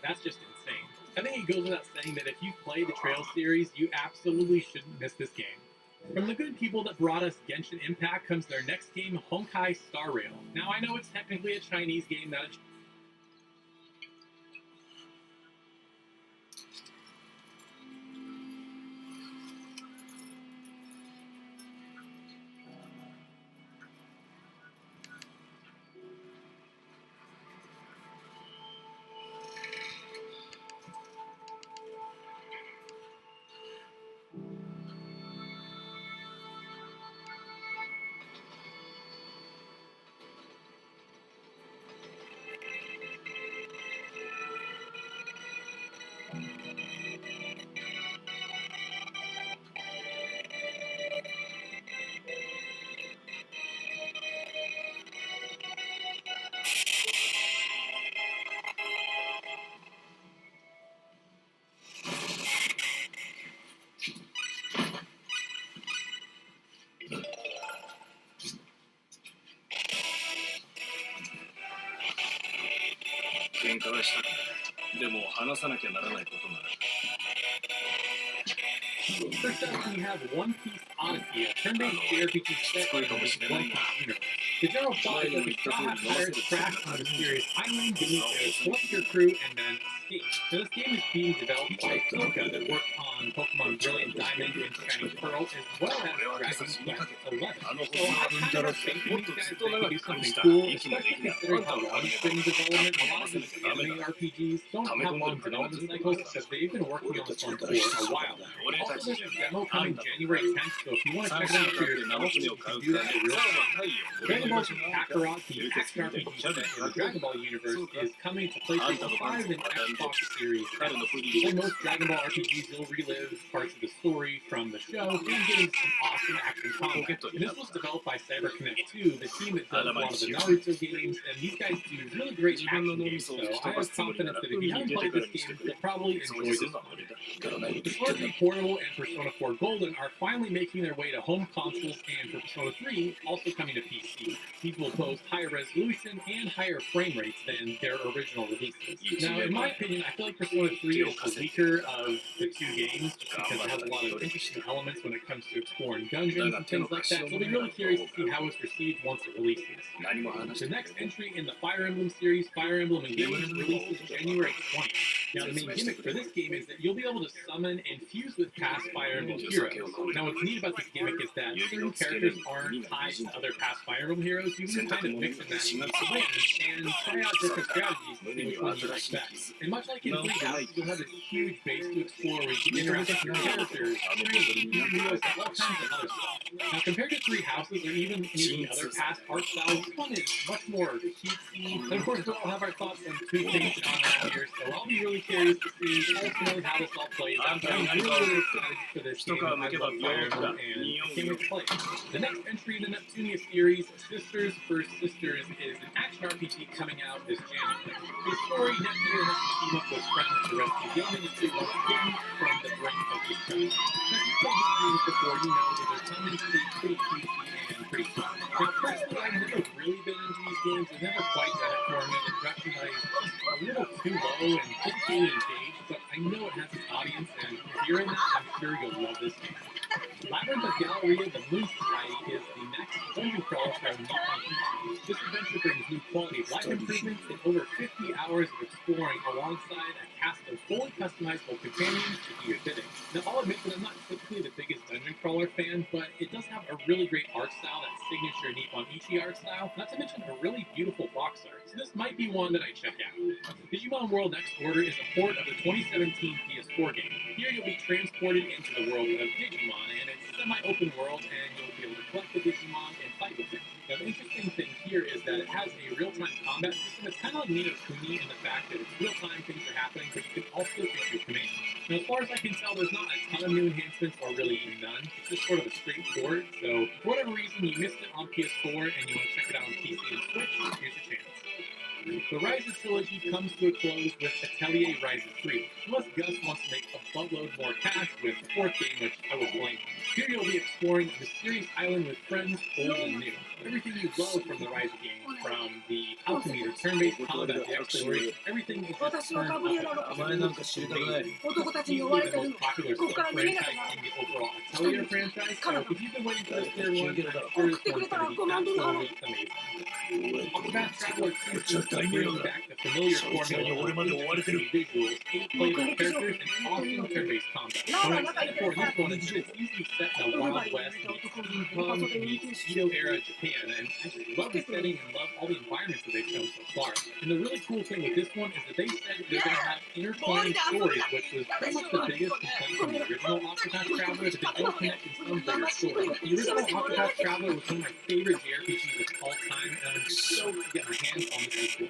That's just insane. I think it goes without saying that if you play the Trail series, you absolutely shouldn't miss this game. From the good people that brought us Genshin Impact comes their next game, Honkai Star Rail. Now, I know it's technically a Chinese game, not a 喧嘩はした。でも話さなきゃならないことがある。First up, we have One Piece Odyssey, a turn-based JRPG set in the One Piece universe. The general plot is that the Straw Hat Pirates crash on a mysterious island beneath their celestial crew and then escape. Now, this game is being developed by Toka that worked on Pokemon Brilliant Diamond and Shining Pearl, as well as Dragon Quest XI. So I kind of think these guys they can do something cool, especially considering how long it's been in development. A lot of these anime RPGs don't have long development cycles because they've been working on this one for a while now. Also, there's a demo coming January 10th, so if you want to check it out for yourself, you can do that for real time. Dragon Ball Z Kakarot, the action RPG set in the Dragon Ball universe, is coming to PlayStation 5 and Xbox Series X. Like most Dragon Ball RPGs, you'll relive parts of the story from the show and get into some awesome action combat. And this was developed by CyberConnect 2, the team that does a lot of the Naruto games, and these guys do really great action games, so I have confidence that if you haven't played this game, you'll probably enjoy this one. Persona 3 Portable and Persona 4 Golden are finally making their way to home consoles, and for Persona 3, also coming to PC. These will boast higher resolution and higher frame rates than their original releases. Now, in my opinion, I feel like Persona 3 is the weaker of the two games because it has a lot of interesting elements when it comes to exploring dungeons and things like that, so I'll be really curious to see how it's received once it releases. The next entry in the Fire Emblem series, Fire Emblem Engage, releases January 20th. Now, the main gimmick for this game is that you'll be able to summon and fuse with past Fire Emblem heroes. Now, what's neat about this gimmick is that certain characters aren't tied to other past Fire Emblem heroes. You can kind of mix and match each win and try out different strategies to see which one you like best. And much like in Three House, you'll have this huge base to explore where you can interact with your characters, train, heroes, and all kinds of other stuff. Now, compared to Three Houses or even any of the other past art styles, this one is much more cutesy. And of course, we'll all have our thoughts on two things on that here, so I'll be really curious to see ultimately how this all plays out. I'm really excited for this game. I love Fire Emblem and I can't wait to play it. The next entry in the Neptunia series, Sisters vs. Sisters, is an action RPG coming out this January. The story, Neptune has to team up with friends to rescue Damon and Sue once again from the brink of destruction. Now, if you've played these games before, you know that their comments can be pretty cutesy and pretty fun. Now, personally, I've never really been into these games. They've never quite done it for me. The production value is just a little too low and couldn't really engage, but I know it has an audience, and if you're hearing that, I'm sure you'll love this game. Labyrinth of Galleria, the Moon Society, is the next dungeon crawler from Nippon Ichi. This adventure brings new quality of life improvements and over 50 hours of exploring alongside a cast of fully customizable companions to do your bidding. Now, I'll admit that I'm not typically the biggest dungeon crawler fan, but it does have a really great art style, that signature Nippon Ichi art style, not to mention a really beautiful box art. So this might be one that I check out. Digimon World Next Order is a port of the 2017 PS4 game. Here you'll be transported into the world of Digimon, and it's semi-open world, and you'll be able to collect the Digimon and fight with them. Now, the interesting thing here is that it has a real-time combat system. It's kind of like Ni no Kuni in the fact that it's real-time, things are happening, but you can also issue commands. Now, as far as I can tell, there's not a ton of new enhancements, or really none. It's just sort of a straight port, so for whatever reason you missed it on PS4 and you want to check it out on PC and Switch, here's your chance. The Ryza trilogy comes to a close with Atelier Ryza 3, unless Gus wants to make a buttload more cash with the fourth game, which I would blame. Here you'll be exploring a mysterious island with friends, old and new. Everything you love from the Ryza games, from the alchemy to turn-based combat to exploration, everything is just turned up. Easily the most popular sub-franchise in the overall Atelier franchise, so if you've been waiting for this third one, I'm sure this one's going to be absolutely amazing. Octopath Traveler 2 seems to bring back the familiar formula of visuals, 8 playable characters, and awesome turn-based combat. What I'm excited for in this one is that it's easily set in a Wild West meets steampunk meets Edo-era Japan, and I just love the setting and love all the environments that they've shown so far. And the really cool thing with this one is that they said they're going to have intertwining stories, which was pretty much the biggest complaint from the original Octopath Traveler, that they don't connect in some bigger story. The original Octopath Traveler was one of my favorite JRPGs of all time, and I'm stoked to get my hands on this sequel.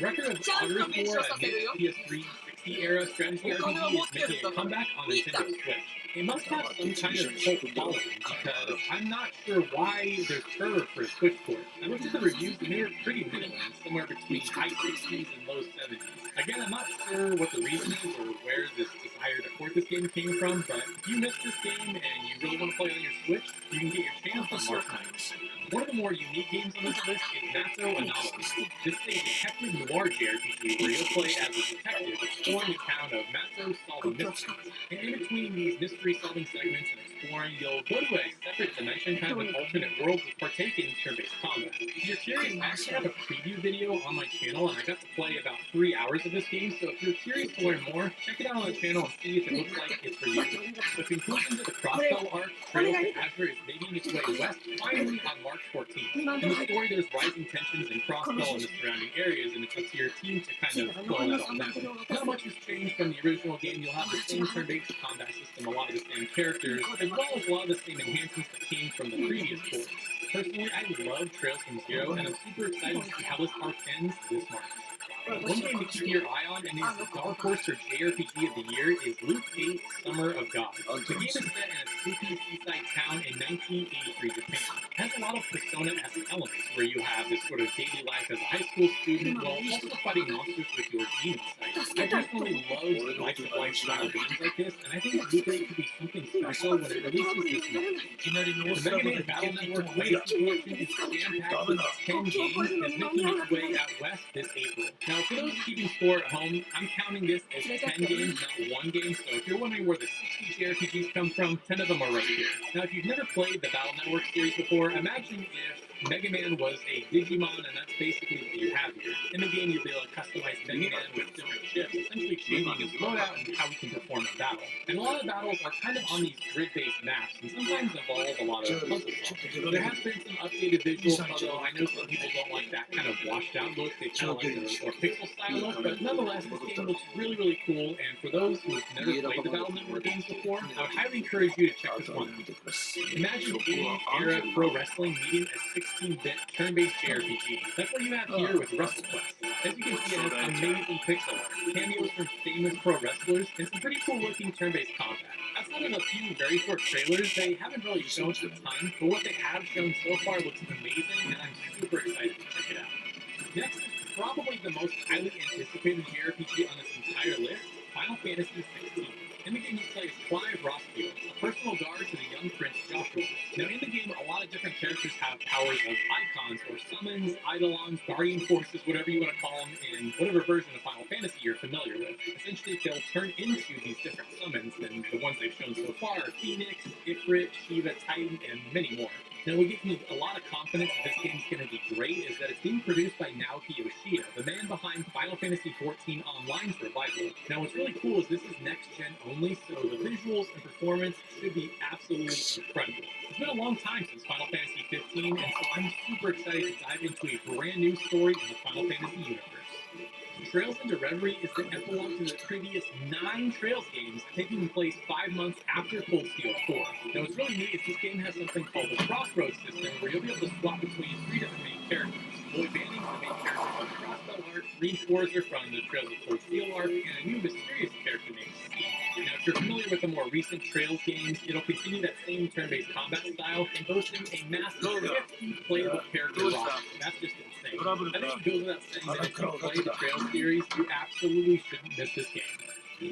Record of Progress War, a PS3 60 era strategy RPG, is making a comeback on Nintendo Switch. It must have some kind of cult following, because I'm not sure why there's fervor for a Switch port. I looked at the reviews and they were pretty middling, somewhere between high 60s and low 70s. Again, I'm not sure what the reason is or where this desire to port this game came from, but if you missed this game and you really want to play it on your Switch, you can get your chance on March 9th. One of the more unique games on this list is Matzo Anomaly. This is a detective noir JRPG where you'll play as a detective exploring the town of Matzo solving mysteries. And in between these mystery-solving segments and exploring, you'll go to a separate dimension, kind of an alternate world, to partake in turn-based combat. If you're curious, I actually have a preview video on my channel, and I got to play about 3 hours of this game, so if you're curious to learn more, check it out on the channel and see if it looks like it's for you. The conclusion to the Crossbell arc, Trails to Azure, is making its way west, finally on March 14th. In the story, there's rising tensions in Crossbell and the surrounding areas, and it's up to your team to kind of pull that on them. Not much has changed from the original game. You'll have the same turn-based combat system, a lot of the same characters, as well as a lot of the same enhancements that came from the previous ports. Personally, I love Trails from Zero, and I'm super excited to see how this arc ends this March. One game to keep your eye on, and is the Dark Horse for JRPG of the Year, is Loop 8 Summer of God. The game is set in a sleepy seaside town in 1983 Japan. It has a lot of Persona-esque elements, where you have this sort of daily life as a high school student, while also fighting monsters with your demon sight. I personally love slice-of-life style games like this, and I think that Loop 8 could be something special when it releases this month. The Mega Man Battle Network Legacy Collection is jam-packed with 10 games and is making its way out west this April. Now, for those keeping score at home, I'm counting this as 10 games, not one game, so if you're wondering where the 60 JRPGs come from, 10 of them are right here. Now, if you've never played the Battle Network series before, imagine if Mega Man was a Digimon, and that's basically what you have here. In the game, you'll be able to customize Mega Man with different ships, essentially changing his loadout and how he can perform in battle. And a lot of battles are kind of on these grid-based maps, and sometimes involve a lot of puzzle solving. There has been some updated visuals, although I know some people don't like that kind of washed-out look. They kind of like the more pixel-style look, but nonetheless, this game looks really, really cool, and for those who've never played the Battle Network games before, I would highly encourage you to check this one out. Imagine 80s-era pro wrestling meeting a 16-bit turn-based JRPG. That's what you have here with WrestleQuest. As you can see, it has amazing pixel art, cameos from famous pro wrestlers, and some pretty cool-looking turn-based combat. Outside of a few very short trailers, they haven't really shown a ton, but what they have shown so far looks amazing, and I'm super excited to check it out. Next is probably the most highly anticipated JRPG on this entire list, Final Fantasy XVI. In the game, you play as Clive Rossfield, a personal guard to the young prince Joshua. Now, in the game, a lot of different characters have powers of icons, or summons, eidolons, guardian forces, whatever you want to call them, in whatever version of Final Fantasy you're familiar with. Essentially, they'll turn into these different summons, and the ones they've shown so far are Phoenix, Ifrit, Shiva, Titan, and many more. Now, what gives me a lot of confidence that this game's going to be great is that it's being produced by Naoki Yoshida, the man behind Final Fantasy XIV Online's revival. Now, what's really cool is this is next-gen only, so the visuals and performance should be absolutely incredible. It's been a long time since Final Fantasy XV, and so I'm super excited to dive into a brand new story in the Final Fantasy universe. Trails into Reverie is the epilogue to the previous 9 Trails games, taking place 5 months after Cold Steel 4. Now, what's really neat is this game has something called the Crossroads system, where you'll be able to swap between 3 different main characters. Lloyd Banning, the main character from the Crossbell arc, Green Schwarzer from the Trails of Cold Steel arc, and a new mysterious character named Steve. Now, if you're familiar with the more recent Trails games, it'll continue that same turn-based combat style and boasting a massive 50 playable character roster. That's just insane. I think it goes without saying that if you play the Trails series, you absolutely shouldn't miss this game.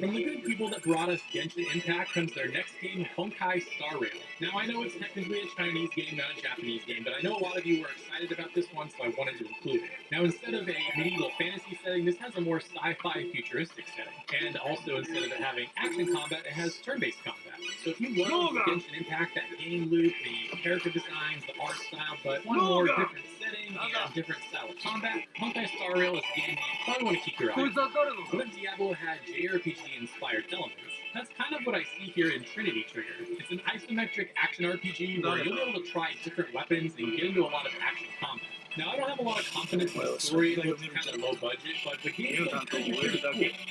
From the good people that brought us Genshin Impact comes their next game, Honkai Star Rail. Now, I know it's technically a Chinese game, not a Japanese game, but I know a lot of you were excited about this one, so I wanted to include it. Now, instead of a medieval fantasy setting, this has a more sci-fi futuristic setting. And also, instead of it having action combat, it has turn-based combat. So if you love Genshin Impact, that game loop, the character designs, the art style, but one more different setting and different style of combat, Honkai Star Rail is a game you probably want to keep your eye on. So then Diablo had JRPG-inspired elements. That's kind of what I see here in Trinity Trigger. It's an isometric action RPG where you'll be able to try different weapons and get into a lot of action combat. Now, I don't have a lot of confidence in the story, it looks kind of low budget, but the game looks pretty cool.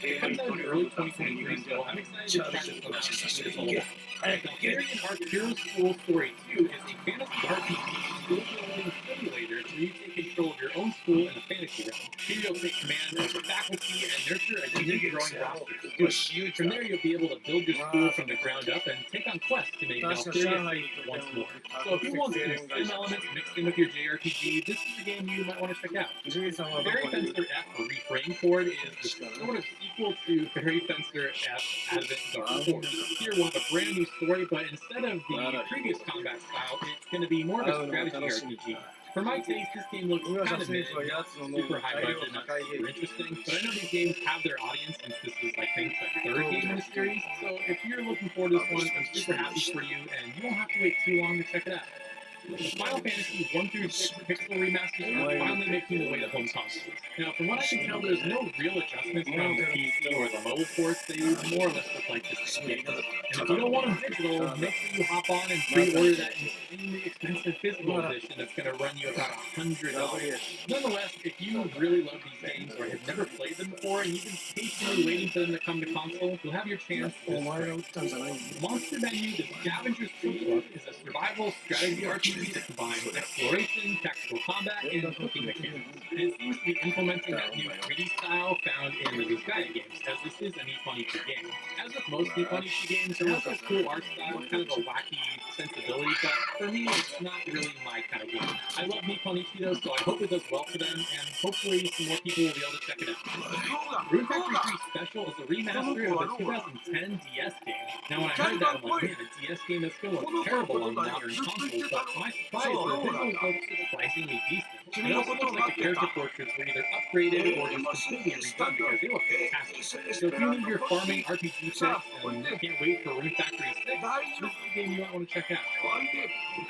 It comes out in early 2023, so I'm excited to try this one out and see what it's all about. Valkyrian Arc Hero School Story 2 is a fantasy RPG school-building simulator where you take control of your own school in a fantasy realm. Here you'll take command of the faculty and nurture a unique growing roster of students. From there, you'll be able to build your school from the ground up and take on quests to make Valkyria safe once more. So if you want some sim elements mixed in with your JRPG, this is a game you might want to check out. Fairy Fencer F, or Refrain Chord, is the sort of sequel to Fairy Fencer F Advent Dark Chord. Here we'll have a brand new story, but instead of the previous combat style, it's going to be more of a strategy RPG. For my taste, this game looks kind of mid, not super high budget, not super interesting, but I know these games have their audience since this is, I think, the third game in the series, so if you're looking forward to this one, I'm super happy for you, and you won't have to wait too long to check it out. The Final Fantasy 1 through 6 pixel remasters are finally making their way to home consoles. Now, from what I can tell, there's no real adjustments from the PC or the mobile ports. They more or less look like the same game. And if you don't want them digital, make sure you hop on and pre-order that insanely expensive physical edition that's going to run you about $100. Nonetheless, if you really love these games or have never played them before and you've been patiently waiting for them to come to console, you'll have your chance this spring. Monster Menu: The Scavenger's Cookbook is a survival strategy RPG that combines exploration, tactical combat, and cooking mechanics. And it seems to be implementing that new 3D style found in the Disgaea games, as this is a Nippon Ichi game. As with most Nippon Ichi games, it has a cool art style, kind of a wacky sensibility, but for me, it's not really my kind of game. I love Nippon Ichi though, so I hope it does well for them, and hopefully some more people will be able to check it out. Rune Factory 3 Special is a remaster of the 2010 DS game. Now when I heard that, I'm like, man, a DS game that's going to look terrible on modern consoles, but to my surprise, the visual looks surprisingly decent. It also looks like the character portraits were either upgraded or just completely redone because they look fantastic. So if you need your farming RPG fix and can't wait for Rune Factory 6, this is a game you might want to check out.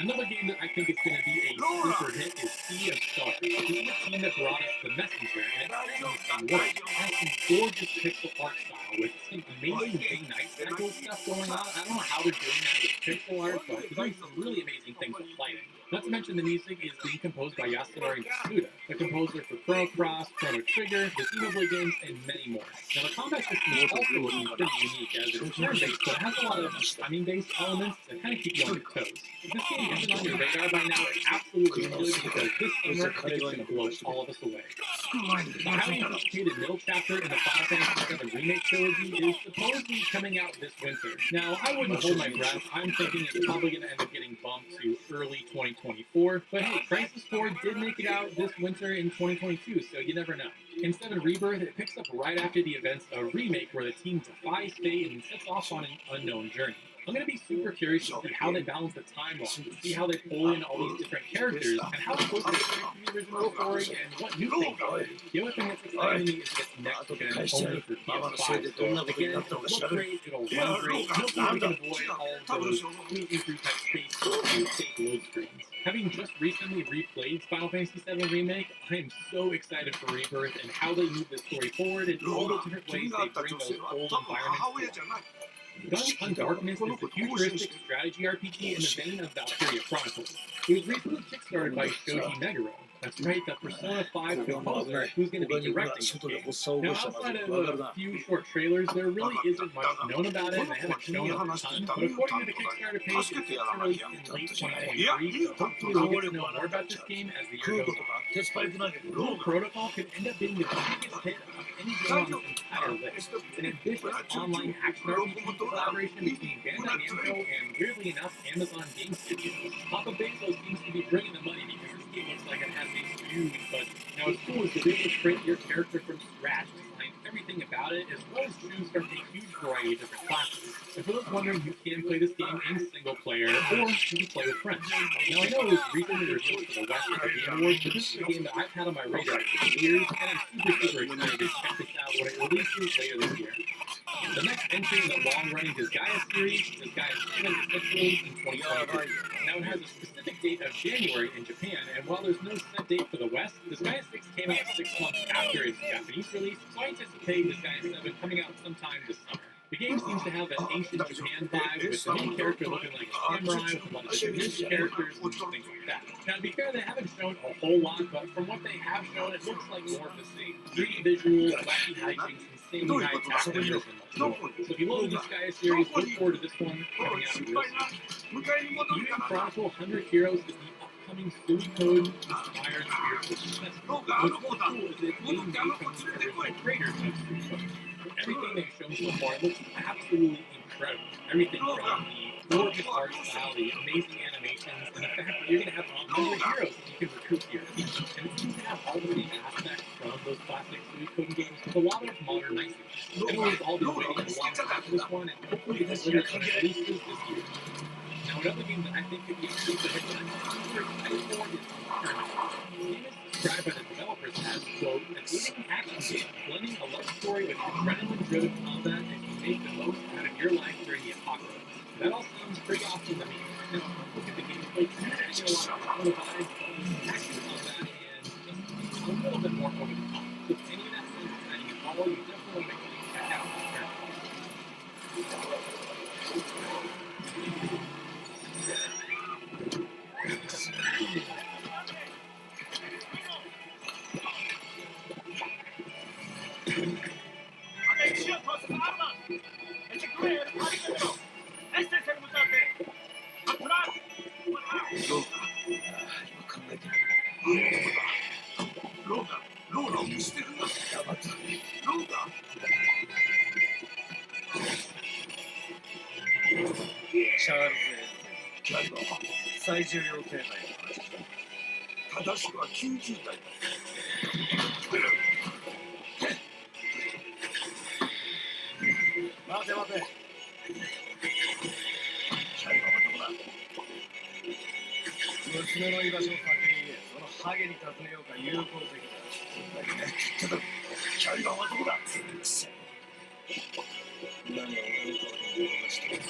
Another game that I think is going to be a super hit is Sea of Stars. This is the team that brought us The Messenger, and it's some work. It has some gorgeous pixel art style with some amazing day-night cycle stuff going on. I don't know how they're doing that with pixel art, but they're doing some really amazing things with lighting. Not to mention the music is being composed by Yasunori Matsuda, the composer for Chrono Cross, Chrono Trigger, the Xenoblade games, and many more. Now the combat system is also looking pretty unique as it's turn-based, but it has a lot of timing-based elements to kind of keep you on your toes. If this game isn't on your radar by now, it absolutely should, because this summer I think it's going to blow all of us away. The highly anticipated middle chapter in the Final Fantasy VII Remake trilogy is supposedly coming out this winter. Now, I wouldn't hold my breath. I'm thinking it's probably going to end up getting bumped to early 2024. But hey, Crisis Core did make it out this winter in 2022, so you never know. In 7 Rebirth, it picks up right after the events of Remake, where the team defies fate and sets off on an unknown journey. I'm going to be super curious to see how they balance the timeline, to see how they pull in all these different characters, and how close they stick to the original story, and what new things are. The other thing that's exciting to me is this next gen only for PS5. So again, it'll look great, it'll run great, hopefully we can avoid all those completely through type space and fake load screens. Having just recently replayed Final Fantasy VII Remake, I am so excited for Rebirth and how they move the story forward and all the different ways they bring those old environments to life. Guns N' Darkness is a futuristic strategy RPG in the vein of Valkyria Chronicles. It was recently kickstarted by Shoji Meguro. That's right, the Persona 5 composer who's going to be directing the game. Now, outside of a few short trailers, there really isn't much known about it, and they haven't shown a ton, but according to the Kickstarter page, it's set to release in late 2023, so hopefully we'll get to know more about this game as the year goes on. Dual Protocol could end up being the biggest hit of any game on this entire list. It's an ambitious online action RPG collaboration between Bandai Namco and, weirdly enough, Amazon Game Studios. Papa Bezos seems to be bringing the money because this game looks like it has a huge budget. Now, what's cool is you'll be able to create your character from scratch, design everything about it, as well as choose from a huge variety of different classes. And for those wondering, you can play this game in single player, or you can play with friends. Now, I know it was recently revealed for the West at the Game Awards, but this is a game that I've had on my radar for years, and I'm super excited to check this out when it releases later this year. The next entry in the long-running Disgaea series, Disgaea 7 is scheduled in 2022. Now, it has a specific date of January in Japan, and while there's no set date for the West, Disgaea 6 came out 6 months after its Japanese release, so I anticipate Disgaea 7 coming out sometime this summer. The game seems to have an ancient Japan vibe, with the main character looking like a samurai, with a lot of Japanese characters and things like that. Now, to be fair, they haven't shown a whole lot, but from what they have shown, it looks like more of the same. 3D visuals, wacky hijinks, insanely high tactics, and much more. So if you love the Disgaea series, look forward to this one coming out real soon. Even Chronicle 100 Heroes is the upcoming Suicode-inspired spiritual successor. What's cool is it's being made from the original creators of Suicode. Everything they've shown so far looks absolutely incredible. Everything from the gorgeous art style, the amazing animations, and the fact that you're going to have 100 heroes that you can recruit here. And it seems to have all the same aspects from those classic Suikoden games with a lot of modern niceties. Everyone's all been waiting a long time for this one, and hopefully this year comes releases this year. Now, another game that I think could be a super hit that I'm super excited for is Tournament. The game is described by the developers as, quote, a dating action game, blending a love story with adrenaline-driven combat and you make the most out of your life during the apocalypse. That all sounds pretty awesome to me. Now, look at the gameplay, too, and you know, a lot of vibes, action combat, and just a little bit more over the top. So if any of that sounds exciting at all, you definitely want to make sure you check out this Tournament. シャールゼ最重要形態の正しくは90代だ。待て待て。シャイはどこだ。娘の居場所を先に言え。そのハゲに尋ねようか有効的だ。ちょっとシャイはどこだ。何が俺の顔に動かしてる。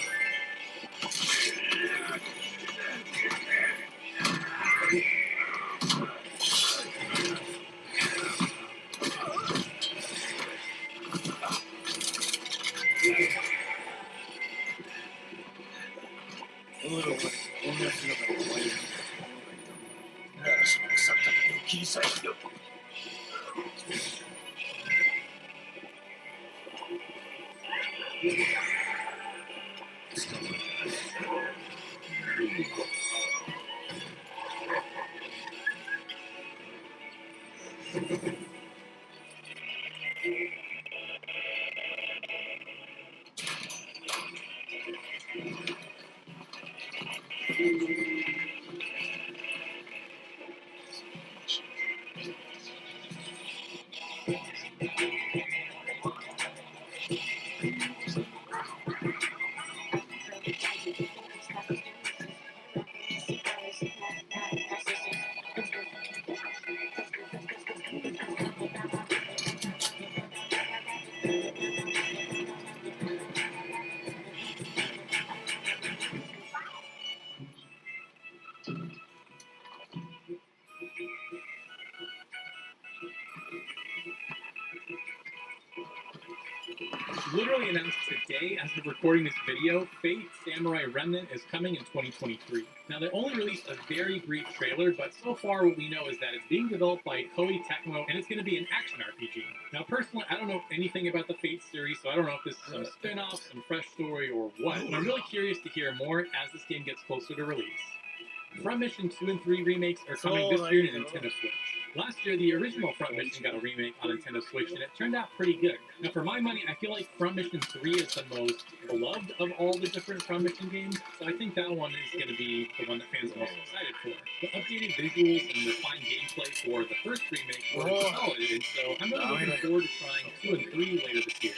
Literally announced today as of recording this video, Fate Samurai Remnant is coming in 2023. Now, they only released a very brief trailer, but so far what we know is that it's being developed by Koei Tecmo, and it's going to be an action RPG. Now, personally, I don't know anything about the Fate series, so I don't know if this is some spin-off, some fresh story, or what, but I'm really curious to hear more as this game gets closer to release. From Mission 2 and 3 remakes are coming this year to Nintendo Switch. Last year, the original Front Mission got a remake on Nintendo Switch, and it turned out pretty good. Now, for my money, I feel like Front Mission 3 is the most beloved of all the different Front Mission games, so I think that one is going to be the one that fans are most excited for. The updated visuals and refined gameplay for the first remake were solid, and so I'm really looking forward to trying 2 and 3 later this year.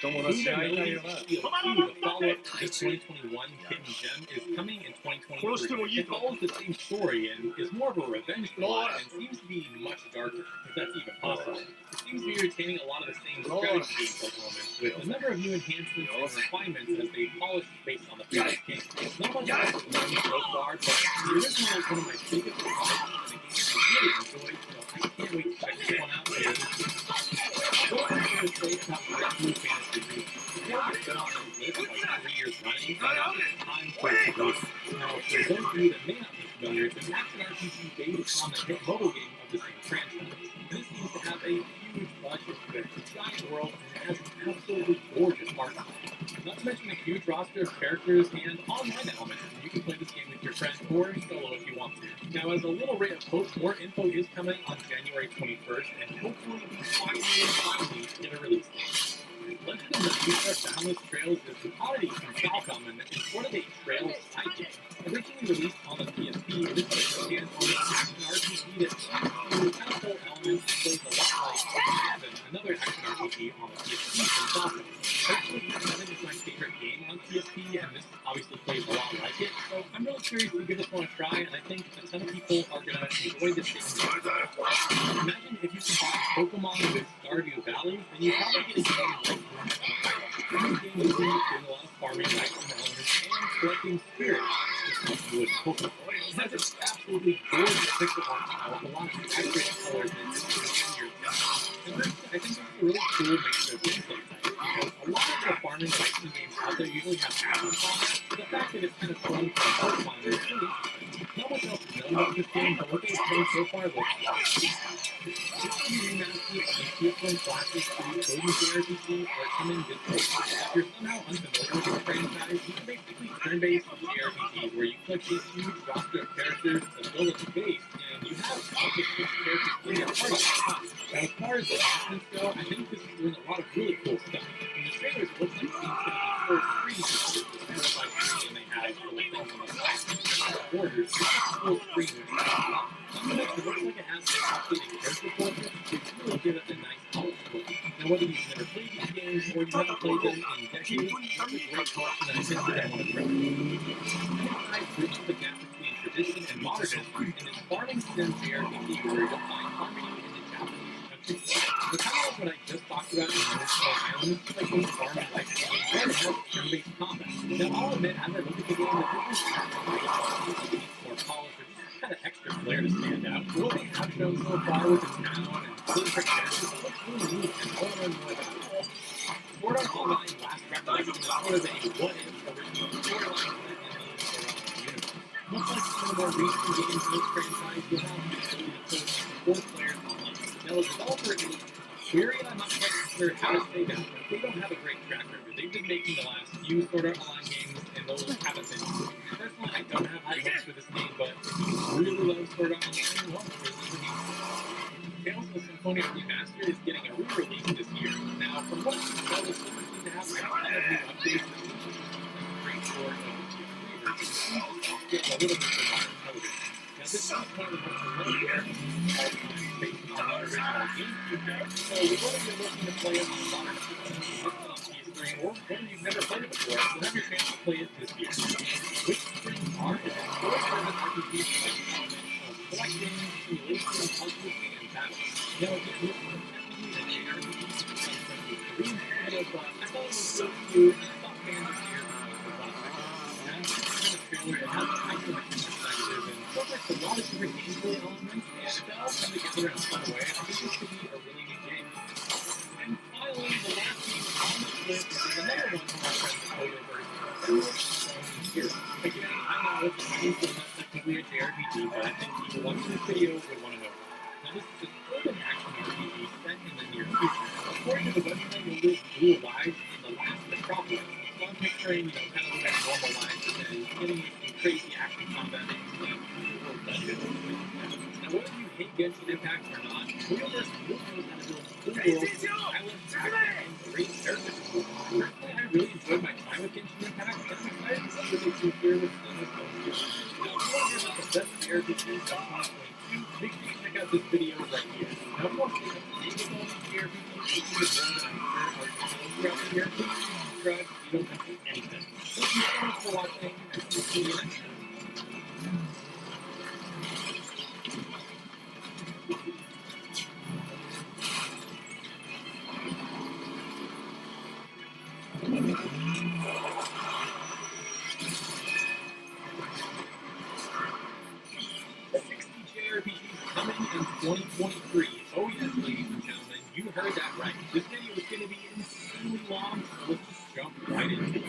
Buddha Melody Steel 2, the follow-up to the 2021 Hidden Gem, is coming in 2023. It follows the same story and is more of a revenge plot and seems to be much darker, if that's even possible. It seems to be retaining a lot of the same strategy gameplay elements, with a number of new enhancements and refinements as they polish based on the previous game. Not much else is known so far, but the original is one of my biggest surprises and a game I really enjoyed, so I can't wait to check this one out later this year. What I'm going to say about Red Blue Fantasy Group, the game has been on this list like 3 years running, and now it's time for it to go. Now, for those of you that may not be familiar, it's an action RPG based on the hit mobile game of the same franchise. This seems to have a huge budget with a giant world and it has an absolutely gorgeous art style. Not to mention a huge roster of characters and online elements. You can play this game with your friends or solo if you want to. Now, as a little ray of hope, more info is coming on January 21st, and hopefully we finally get a release date. Legend of Zelda Boundless Trails is an oddity from Falcom and is sort of a Trails side game. Originally released on the PSP, this game stands on an action RPG that seems to kind of pull elements and plays a lot like Seven, another action RPG on the PSP from Falcom. Personally, Seven is my favorite game on PSP, and this obviously plays a lot like it, so I'm really curious to give this one a try, and I think a ton of people are going to enjoy this game. Imagine if you combine Pokemon with Stardew Valley, then you probably get a game like this game is doing a lot of farming, rights, and elements, and collecting spirits, just like you would in Pokemon. It has this absolutely gorgeous pixel art style with a lot of accurate colors and I think it's a really cool mix of gameplay types, because a lot of the farming racing games out there usually have action combat, but the fact that it's kind of fun for Pokemon is really interesting. Not much else to know about this game, but what they've played so far looks awesome. This remaster of the PS1 classic to the Odin JRPG are coming this week. If you're somehow unfamiliar with this franchise, these are basically turn-based JRPGs where you collect this huge roster of characters to build up a base, and you have up to 6 characters in your party. Now, as far as the offense go, I think this is doing a lot of really cool stuff. In the trailers, it looks like it's going to be first freezes, which is kind of like and they had little things on the side, borders. It's a cool screen with nonetheless, it looks like it has this updated character portrait, which really give it a nice polished look. Now, whether you've never played these games or you haven't played them in decades, it's a great collection that I think you're going to want to recommend. I bridges the gap between tradition and modernism in this farming sim JRPG where you'll find harmony in the Japanese. It's kind of like what I just talked about in Minnesota Islands, like those farming life games that have turn-based combat. Now, I'll admit, as I look at the game, the visuals are more polished or just kind of extra flair to stand out. What they have shown so far with the town and different characters, it looks really neat, and I want to learn more about it. Sword Art Online Last Recollection is sort of a what-if original storyline set in the universe. Much like some of the more recent games in this franchise, you'll have the ability to play 4 players online. Now, the developer is weary, and I'm not quite sure how to say that, but they don't have a great track record. They've been making the last few Sword Art Online games, and those haven't been good. Personally, I don't have high hopes for this game, but if you really love Sword Art Online, well, this is the game. Tales of Symphonia Remastered is getting a re-release this year. Now, from what I can tell, this doesn't seem to have a ton of new updates and great story of the PS3 version. It seems to get a little bit for modern television. Now, this is one of the most beloved games of all time based on the original GameCube game. So, whether you're looking to play it on a modern system, on PS3, or whether you've never played it before, you'll have your chance to play it this year. Which Springs are is a story-driven RPG with a combination of collecting, simulation, puzzles, and battle. Now, again, this is technically an JRPG from 1973, but I thought it was really cute, and I thought fans of JRPGs would want to check it out. Now, this kind of trailer, it has an isometric perspective and incorporates a lot of different gameplay elements, and they all come together in a fun way. I think this could be a really neat game. And finally, the last game on this list is another one from our friends at Poyoverse. Again, I'm not looking at this is not technically a JRPG, but I think people watching this video would want to know. Now, this is a urban action RPG set in the near future. According to the website, you'll live dual lives in the last metropolis. So I'm picturing, kind of like normal lives, and then getting some crazy action combat and beautiful dungeons. Now, whether you hate Genshin Impact or not, Wheelverse really knows how to build cool worlds, islands, and great characters. Personally, I really enjoyed my time with Genshin Impact, and I'm excited to see what they do here with Zenless Zone 2. Now, if you want to hear about the best JRPGs of 2022, make sure you check out this video right here. Now, if you want to see the name of all these JRPGs, which is the one that I'm sure are throughout the year, please subscribe so you don't miss anything. Thank you so much for watching, and we'll see you next time. JRPGs coming in 2023. Oh yes, ladies and gentlemen, you heard that right. This video is going to be insanely long, so let's just jump right into it.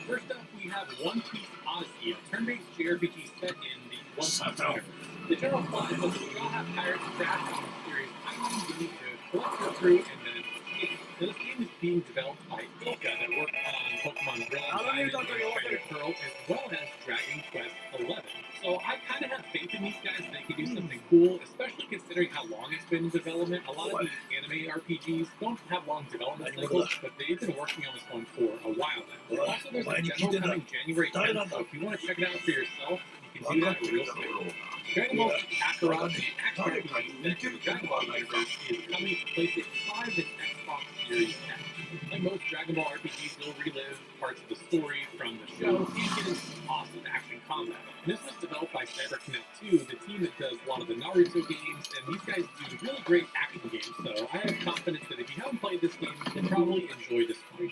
First up, we have One Piece Odyssey, a turn-based JRPG set in the One Piece universe. The general plot is that the Straw Hat Pirates crash on a mysterious island, you need to collect your crew and then escape. Now, this game is being developed by Ilka that worked on Pokemon Brilliant Diamond and Shining Pearl, as well as Dragon Quest XI. So I kind of have faith in these guys that they can do something cool, especially considering how long it's been in development. A lot of these anime RPGs don't have long development cycles, but they've been working on this one for a while now. Also, there's a demo coming January 10th, so if you want to check it out for yourself, you can do that real soon. Dragon Ball Z Kakarot, the action RPG set in the Dragon Ball universe, is coming to PlayStation 5 and Xbox Series X. Like most Dragon Ball RPGs, you'll relive parts of the story from the show and get into some awesome action combat. This was developed by CyberConnect 2, the team that does a lot of the Naruto games, and these guys do really great action games, so I have confidence that if you haven't played this game, you'll probably enjoy this one.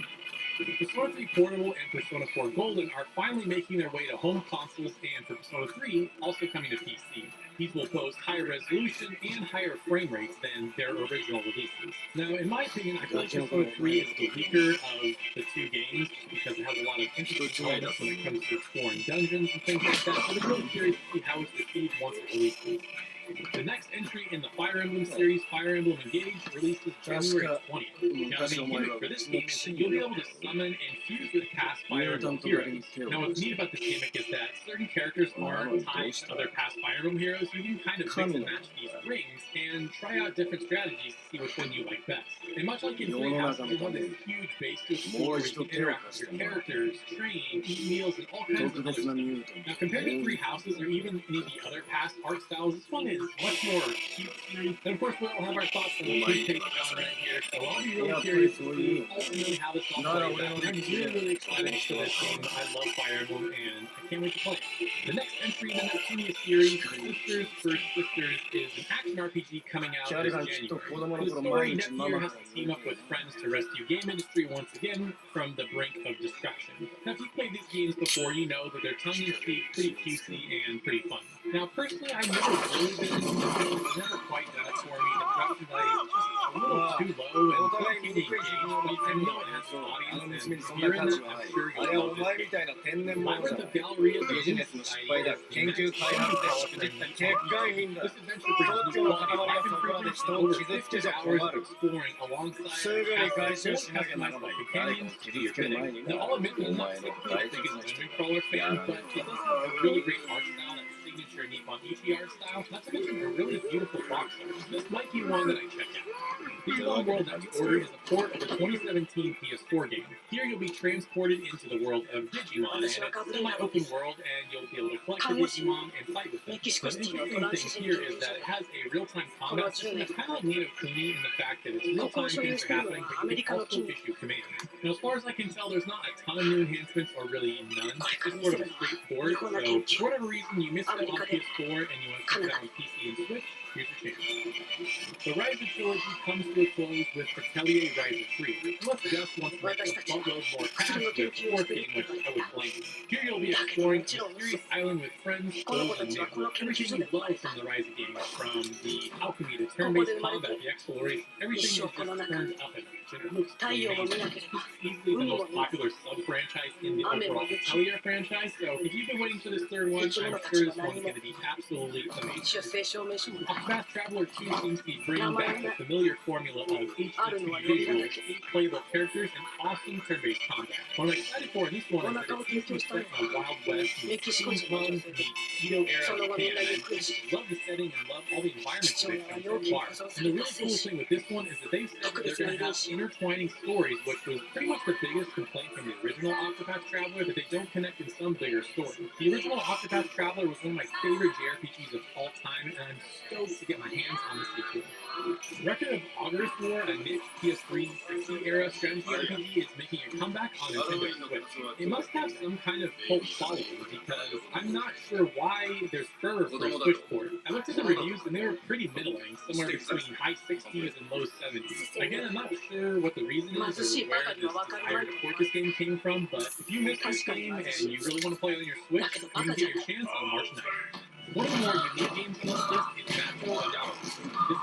Persona 3 Portable and Persona 4 Golden are finally making their way to home consoles, and for Persona 3, also coming to PC. These will boast higher resolution and higher frame rates than their original releases. Now, in my opinion, I feel like Persona 3 is the weaker of the two games because it has a lot of interesting elements when it comes to exploring dungeons and things like that, but I'm really curious to see how it's received once it releases. The next entry in the Fire Emblem series, Fire Emblem Engage, releases January 20th. Now, the main gimmick for this game is that you'll be able to summon and fuse with past Fire Emblem heroes. Now, what's neat about this gimmick is that certain characters aren't tied to other past Fire Emblem heroes. You can kind of mix and match these rings and try out different strategies to see which one you like best. And much like in Three Houses, you have this huge base to explore where you can interact with your characters, train, eat meals, and all kinds of other stuff. Now, compared to Three Houses or even any of the other past art styles, this one is much more cutesy. And of course, we'll have our thoughts on the toothpaste down right here. So I'll be really curious to see ultimately how this all plays out. I'm really excited for this game. I love Fire Emblem, and I can't wait to play it. The next entry in the Neptunia series, Sisters vs. Sisters, is an action RPG coming out this January. The story, Nepgear has to team up with friends to rescue game industry once again from the brink of destruction. Now, if you've played these games before, you know that they're tongue-in-cheek, pretty cutesy, and pretty fun. Now, personally, I've never really been into the film. It's never quite done it for me. The production value is just a little too low and too engaged, but I know it has an audience, and if you're in that, I'm sure you'll love this game. Labyrinth of Galleria, the Unit Society, is this adventure brings new quality life improvements and over 50 hours of exploring alongside customizable companions to your bidding. Now, I'll admit that I'm not typically the biggest dungeon crawler fan, but it does have a really great art style that's signature Nippon Ichi art style, not to mention a really beautiful box art. This might be one that I check out. Digimon World Next Order is a port of the 2017 PS4 game. Here you'll be transported into the world of Digimon, and it's a semi-open world, and you'll be able to collect the Digimon and fight with them. The interesting thing here is that it has a real-time combat system. It's kind of like Ni no Kuni in the fact that it's real-time things are happening, but you can also issue commands. Now, as far as I can tell, there's not a ton of new enhancements, or really none. It's just sort of a straight port, so for whatever reason you missed out on PS4 and you want to check it out on PC and Switch, here's your chance. The Rise of trilogy comes to a close with Atelier Rise of 3. Unless Gus wants to make a buttload more cash with the fourth game, which I would blame him. Here you'll be exploring a mysterious island with friends, foes, and neighbors. Everything you love from the Rise games, from the alchemy, the turn-based combat, the exploration, everything is just turned up a notch, and it looks amazing. It's easily the most popular sub-franchise in the overall Atelier franchise, so if you've been waiting for this third one, I'm sure this one's going to be absolutely amazing. Octopath Traveler 2 seems to be bringing back the familiar formula of HD visuals, 8 playable characters, and awesome turn-based combat. What I'm excited for in this one is that it seems to be set in the Wild West, steampunk, meets Edo era Japan, and I love the setting and love all the environments that they've shown so far. And the really cool thing with this one is that they've said that they're going to have intertwining stories, which was pretty much the biggest complaint from the original Octopath Traveler, that they don't connect in some bigger story. The original Octopath Traveler was one of my favorite JRPGs of all time, and I'm stoked to get my hands on the sequel. Record of Augur's War, a niche PS3 60 era strategy RPG, is making a comeback on Nintendo Switch. It must have some kind of cult following, because I'm not sure why there's fervor for a Switch port. I looked at the reviews and they were pretty middling, somewhere between high 60s and low 70s. Again, I'm not sure what the reason is or where this desire to port this game came from, but if you missed this game and you really want to play it on your Switch, you can get your chance on March 9th. One of the more unique games on this list is Matto Adamo. This is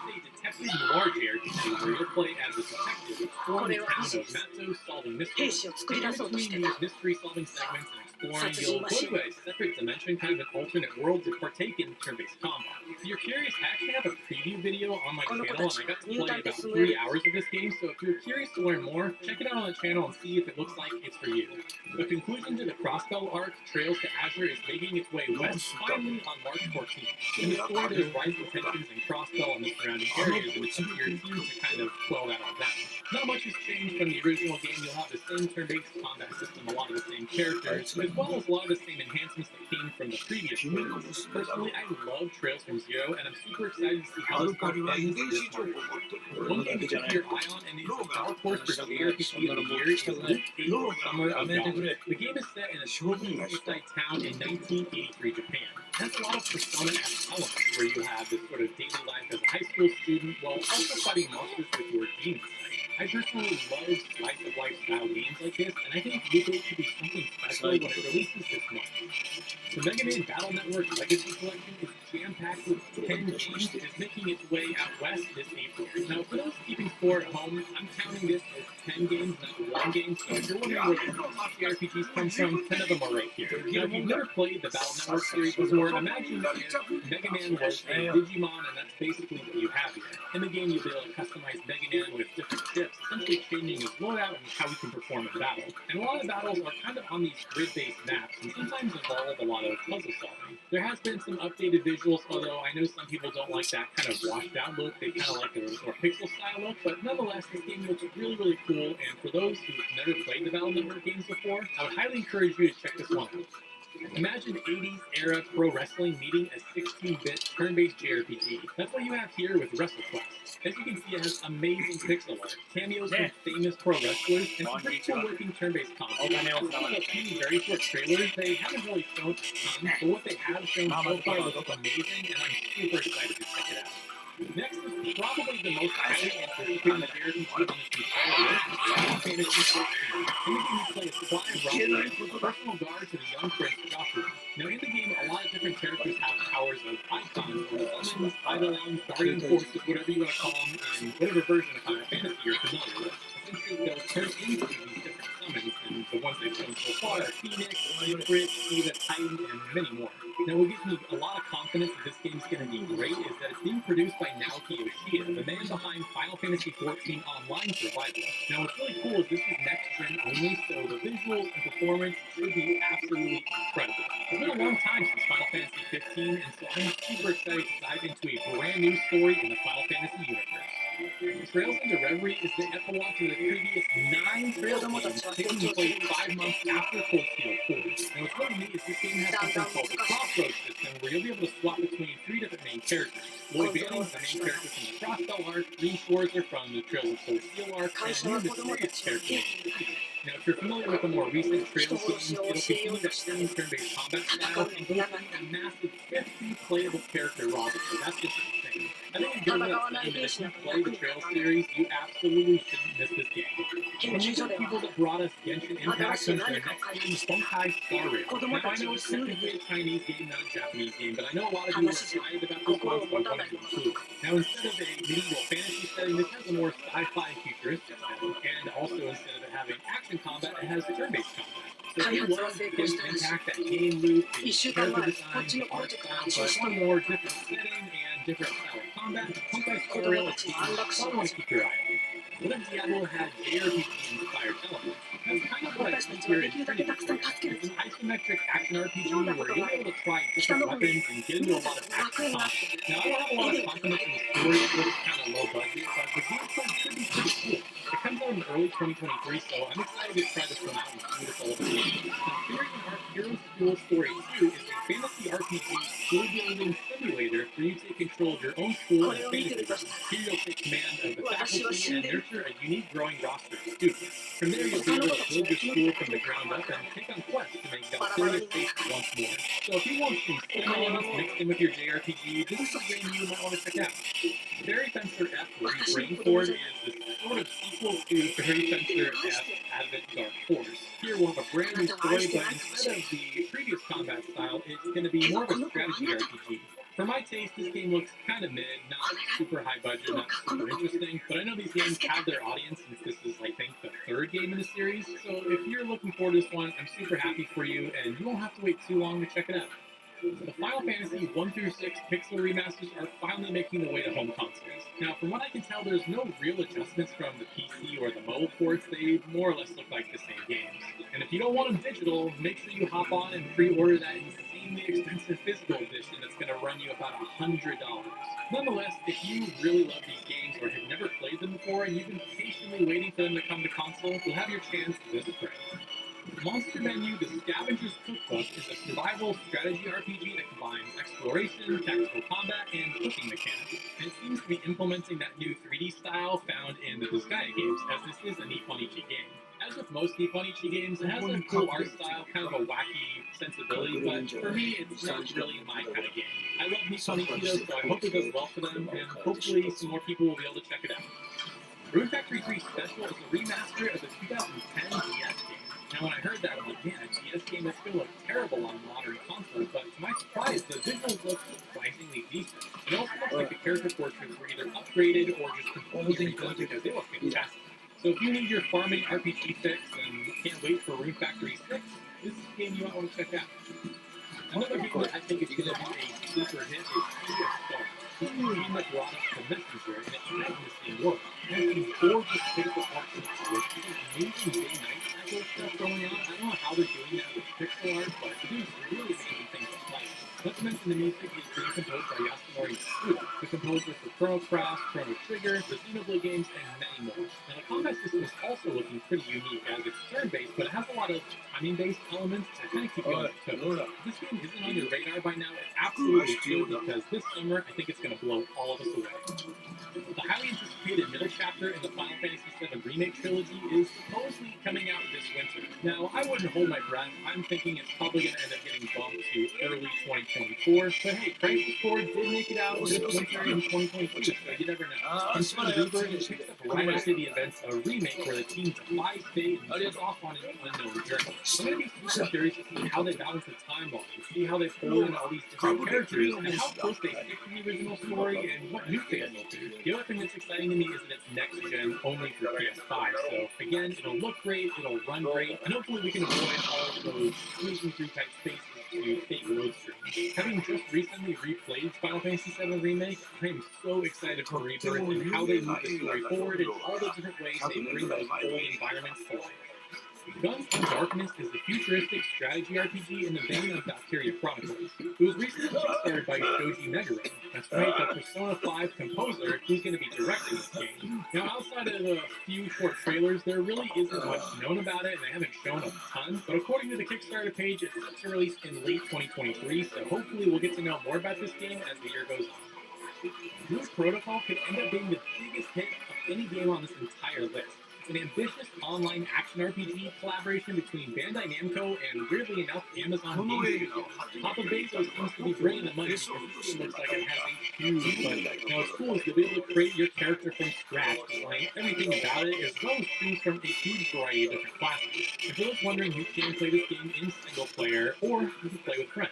a detective noir JRPG where you'll play as a detective exploring the town of Matto solving mysteries. In between these mystery-solving segments and exploring, you'll go to a separate dimension, kind of an alternate world, to partake in turn-based combat. If you're curious, I actually have a preview video on my channel, and I got to play about 3 hours of this game, so if you're curious to learn more, check it out on the channel and see if it looks like it's for you. The conclusion to the Crossbell arc, Trails to Azure, is making its way west, finally on March 14th. In the story, there's rising tensions in Crossbell and the surrounding areas, and it's up to your team to kind of quell that all down. Not much has changed from the original game. You'll have the same turn-based combat system, a lot of the same characters, as well as a lot of the same enhancements that came from the previous games. Personally, I love Trails from Zero, and I'm super excited to see how this one ends this month. One game to keep your eye on, and it's a dark horse for JRPG of the year, is Luke 8 Summer of Dawn. The game is set in a sleepy seaside town in 1983 Japan. It has a lot of Persona-esque elements, where you have this sort of daily life as a high school student, while also fighting monsters with your demon sight. I personally love slice-of-life style games like this, and I think Luke 8 could be something special when it releases this month. The Mega Man Battle Network Legacy Collection is jam-packed with 10 games and is making its way out west this April. Now, for those keeping score at home, I'm counting this as 10 games, not 1 game, so if you're wondering where the top RPGs come from, 10 of them are right here. Now, if you've never played the Battle Network series before, imagine if Mega Man was a Digimon, and that's basically what you have here. In the game, you'll be able to customize Mega Man with different chips, essentially changing his loadout and how he can perform in battle. And a lot of battles are kind of on these grid-based maps, and sometimes involve a lot of puzzle solving. There has been some updated visuals, although I know some people don't like that kind of washed out look. They kind of like the more pixel style look, but nonetheless, this game looks really, really cool, and for those who've never played the Battle Network games before, I would highly encourage you to check this one out. Imagine 80s era pro wrestling meeting a 16-bit turn-based JRPG. That's what you have here with WrestleQuest. As you can see, it has amazing pixel art, cameos from famous pro wrestlers, and some pretty cool looking turn-based combat. Some of the few very short trailers, they haven't really shown a ton, but what they have shown so far looks amazing, and I'm super excited to check it out. Next is probably the most highly anticipated JRPG on this entire list, Final Fantasy XIV. In the game, you play a Squire Rocket with a personal guard to the young prince Joshua. Now, in the game, a lot of different characters have powers of icons, or summons, eidolons, guardian forces, whatever you want to call them, in whatever version of Final Fantasy you're familiar with. Essentially, they'll turn into these different summons, and the ones they've shown so far are Phoenix, Ifrit, Eva, Titan, and many more. Now, what gives me a lot of confidence that this game's going to be great is that it's being produced by Naoki Yoshida, the man behind Final Fantasy XIV Online Survival. Now, what's really cool is this is next-gen only, so the visuals and performance should be absolutely incredible. It's been a long time since Final Fantasy XV, and so I'm super excited to dive into a brand new story in the Final Fantasy universe. Trails into Reverie is the epilogue to the previous 9 Trails games, taking place 5 months after Cold Steel 4. Now, what's really neat is this game has something called the Crossroads system, where you'll be able to swap between 3 different main characters. Lloyd Banning's the main character from the Crossbell arc, Green Schwarzer from the Trails of Cold Steel arc, and new mysterious character named Steve. Now, if you're familiar with the more recent Trails games, it'll continue that same turn-based combat style and boast a massive 50 playable character roster. That's just insane. I think it goes without saying that if you play the Trails series, you absolutely shouldn't miss this game. From the same people that brought us Genshin Impact comes their next game, Bunkai Star Rail. Now, I know it's technically a Chinese game, not a Japanese game, but I know a lot of you are excited about this one, so I wanted to include it. Now, instead of a medieval fantasy setting, this has a more sci-fi futuristic setting, and also instead of it having action combat, it has turn-based combat. So if you love Genshin Impact, that game loop, the character design, the art style, but one more different setting and different style of combat, Honkai Star Rail is something you probably want to keep your eye on. What if Diablo had JRPG-inspired elements? That's kind of what I see here in Trinity. It's an isometric action RPG where you're able to try different weapons and get into a lot of action combat. Now, I don't have a lot of confidence in the story, it looks kind of low budget, but the gameplay should be pretty cool. It comes out in early 2023, so I'm excited to try this one out and see what it's all about. Now, Heroes of Arc Heroes Duel Story 2 is a fantasy RPG skill building simulator where you take control of your own school and fantasy world. Here you'll take command of the faculty and nurture a unique growing roster of students. From there, you'll be able to build your school from the ground up and take on quests to make Valkyria safe once more. So if you want some sim elements mixed in with your JRPG, this is a game you might want to check out. Fairy Fencer F Rainford is the sort of sequel to Fairy Fencer F Advent Dark Force. Here we'll have a brand new story, but instead of the previous combat style, it's going to be more of a strategy RPG. For my taste, this game looks kind of mid, not super high budget, not super interesting, but I know these games have their audience since this is, I think, the third game in the series, so if you're looking forward to this one, I'm super happy for you, and you won't have to wait too long to check it out. The Final Fantasy 1 through 6 pixel remasters are finally making their way to home consoles. Now, from what I can tell, there's no real adjustments from the PC or the mobile ports. They more or less look like the same games. And if you don't want them digital, make sure you hop on and pre-order that insanely expensive physical edition that's going to run you about $100. Nonetheless, if you really love these games or have never played them before and you've been patiently waiting for them to come to console, you'll have your chance this spring. Monster Menu: The Scavenger's Cookbook is a survival strategy RPG that combines exploration, tactical combat, and cooking mechanics. And it seems to be implementing that new 3D style found in the Disgaea games, as this is a Nippon Ichi game. As with most Nippon Ichi games, it has a cool art style, kind of a wacky sensibility, but for me, it's not really my kind of game. I love Nippon Ichi though, so I hope it does well for them, and hopefully some more people will be able to check it out. Rune Factory 3 Special is a remaster of the 2010 DS game. Now, when I heard that, I'm like, man, a DS game that's going to look terrible on modern consoles, but to my surprise, the visuals look surprisingly decent. It also looks like the character portraits were either upgraded or just completely redone because they look fantastic. So if you need your farming RPG fix and can't wait for Rune Factory 6, this is a game you might want to check out. Another game that I think is going to be a super hit is Sea of Stars. This is a game that brought us the Messenger, and it's set in the same world. It has these gorgeous pixel art with amazing day-night cycle stuff going on. I don't know how they're doing that with pixel art, but it is really amazing things to play. Not to mention the music is being composed by Yasunori Tsuda, the composer for Chrono Cross, Chrono Trigger, the Xenoblade games, and many more. Now, the combat system is also looking pretty unique as it's turn-based, but it has a lot of timing-based elements that kind of keep you on your toes. If this game isn't on your radar by now, it absolutely should, because this summer, I think it's going to blow all of us away. The highly anticipated middle chapter in the Final Fantasy VII Remake trilogy is supposedly coming out this winter. Now, I wouldn't hold my breath. I'm thinking it's probably going to end up getting bumped to early 2024. But hey, Crisis Core did make it out this winter in 2022, so you never know. Inside Rebirth, it picks up right after the events of a remake where the team defies fate and sets off on an unknown journey. I'm going to be super curious to see how they balance the timeline, see how they pull in all these different characters, and how close they stick to the original story, and what new fans will do. The other thing that's exciting to me is that it's next gen only for PS5. So again, it'll look great, it'll run great, and hopefully we can avoid all of those squeezing through type spaces to fake load streams. Having just recently replayed Final Fantasy VII Remake, I am so excited for Rebirth and how they move the story forward and all the different ways they bring those old environments to life. Guns of Darkness is a futuristic strategy RPG in the vein of Valkyria Chronicles. It was recently kickstarted by Shoji Meguro. That's right, the Persona 5 composer who's going to be directing this game. Now, outside of a few short trailers, there really isn't much known about it, and they haven't shown a ton. But according to the Kickstarter page, it's set to release in late 2023, so hopefully we'll get to know more about this game as the year goes on. Blue Protocol could end up being the biggest hit of any game on this entire list. It's an ambitious online action RPG collaboration between Bandai Namco and, weirdly enough, Amazon Game Studios. Papa Bezos seems to be bringing the money because this game looks like it has a huge budget. Now, what's cool is you'll be able to create your character from scratch, design everything about it, as well as choose from a huge variety of different classes. If you're just wondering, you can play this game in single player, or you can play with friends.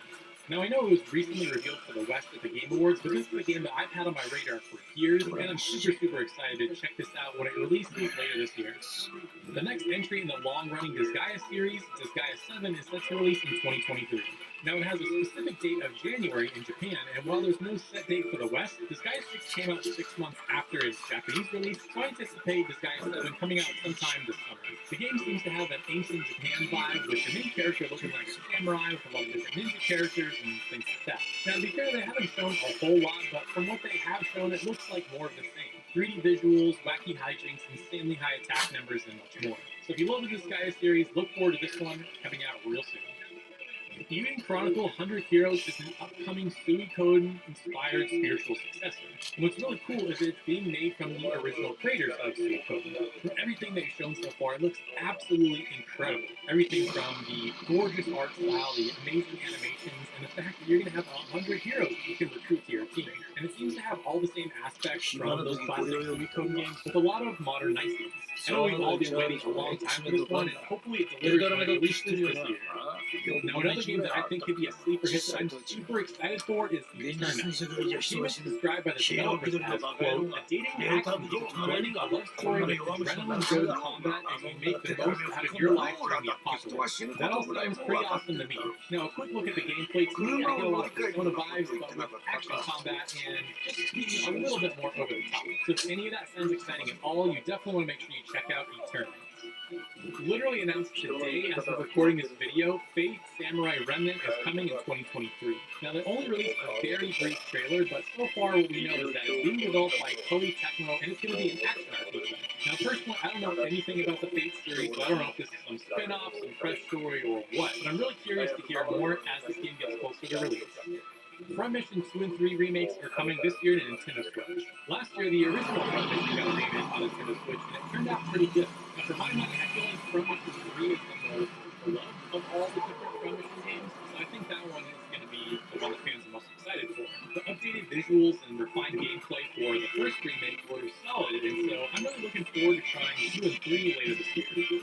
Now, I know it was recently revealed for the West at the Game Awards, but this is a game that I've had on my radar for years, and I'm super excited to check this out when it releases later this year. The next entry in the long-running Disgaea series, Disgaea 7, is set to release in 2023. Now, it has a specific date of January in Japan, and while there's no set date for the West, Disgaea 6 came out 6 months after its Japanese release, so I anticipate Disgaea 7 coming out sometime this summer. The game seems to have an ancient Japan vibe, with the main character looking like a samurai with a lot of different ninja characters and things like that. Now, to be fair, they haven't shown a whole lot, but from what they have shown, it looks like more of the same. 3D visuals, wacky hijinks, insanely high attack numbers, and much more. So if you love the Disgaea series, look forward to this one coming out real soon. Mutant Chronicle 100 Heroes is an upcoming Suikoden-inspired spiritual successor. And what's really cool is it's being made from the original creators of Suikoden. From everything they've shown so far, it looks absolutely incredible. Everything from the gorgeous art style, the amazing animations, and the fact that you're going to have 100 heroes that you can recruit to your team. And it seems to have all the same aspects from those classic Suikoden games with a lot of modern niceties. I know we've all been waiting a long time for this one, and hopefully it delivers when it releases this year. Now, another game that I think could be a sleeper hit that I'm super excited for is Eternal. The game is described by the developers as, quote, a dating action game blending a love story with adrenaline-filled combat as you make the most out of your life during the apocalypse. That all sounds pretty awesome to me. Now, a quick look at the gameplay, to me, I get a lot of Persona vibes, but with action combat and just being a little bit more over the top. So if any of that sounds exciting at all, you definitely want to make sure you check out Eternal. Literally announced today as of recording this video, Fate Samurai Remnant is coming in 2023. Now, they only released a very brief trailer, but so far what we know is that it's being developed by Koei Tecmo, and it's going to be an action RPG. Now, personally, I don't know anything about the Fate series, so I don't know if this is some spin-off, some fresh story, or what, but I'm really curious to hear more as this game gets closer to release. Front Mission 2 and 3 remakes are coming this year to Nintendo Switch. Last year, the original Front Mission got a remake on Nintendo Switch, and it turned out pretty good. Now, for my money, I feel like Front Mission 3 is the most beloved of all the different Front Mission games, so I think that one is going to be the one that fans are most excited for. The updated visuals and refined gameplay for the first remake were solid, and so I'm really looking forward to trying 2 and 3 later this year.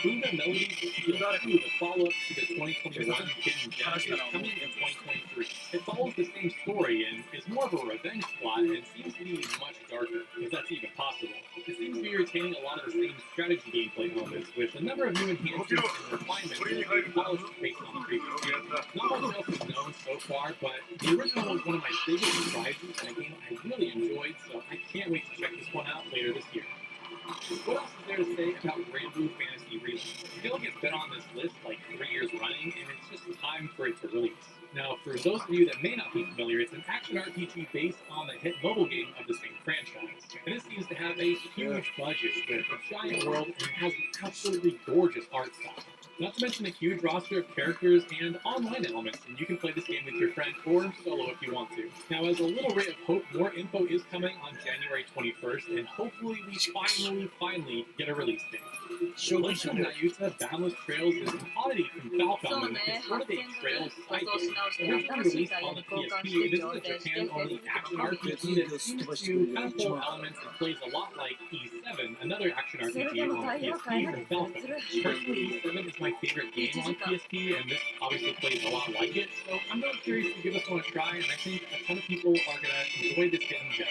Buddha Melodies Steel 2, the follow-up to the 2021 Hidden Gem, is coming in 2023. It follows the same story and is more of a revenge plot and seems to be much darker, if that's even possible. It seems to be retaining a lot of the same strategy gameplay elements, with a number of new enhancements and refinements that have been polished based on the previous game. Not much else is known so far, but the original was one of my biggest surprises and a game I really enjoyed, so I can't wait to check this one out later this year. What else is there to say about Granblue Fantasy Relink? I feel like it's been on this list like 3 years running, and it's just time for it to release. Now, for those of you that may not be familiar, it's an action RPG based on the hit mobile game of the same franchise. And it seems to have a huge budget with a giant world, and it has an absolutely gorgeous art style. Not to mention a huge roster of characters and online elements, and you can play this game with your friend or solo if you want to. Now, as a little ray of hope, more info is coming on January 21st, and hopefully we finally get a release date. Legend of Nayuta Boundless Trails is an oddity from Falcom, and it's sort of a Trails side game. Originally released on the PSP, this is a Japan-only action RPG that seems to kind of pull elements and plays a lot like E7, another action RPG on PSP from Falcom. Personally, E7 is my favorite game on PSP, and this obviously plays a lot like it, so I'm really curious to give this one a try, and I think a ton of people are going to enjoy this hidden gem.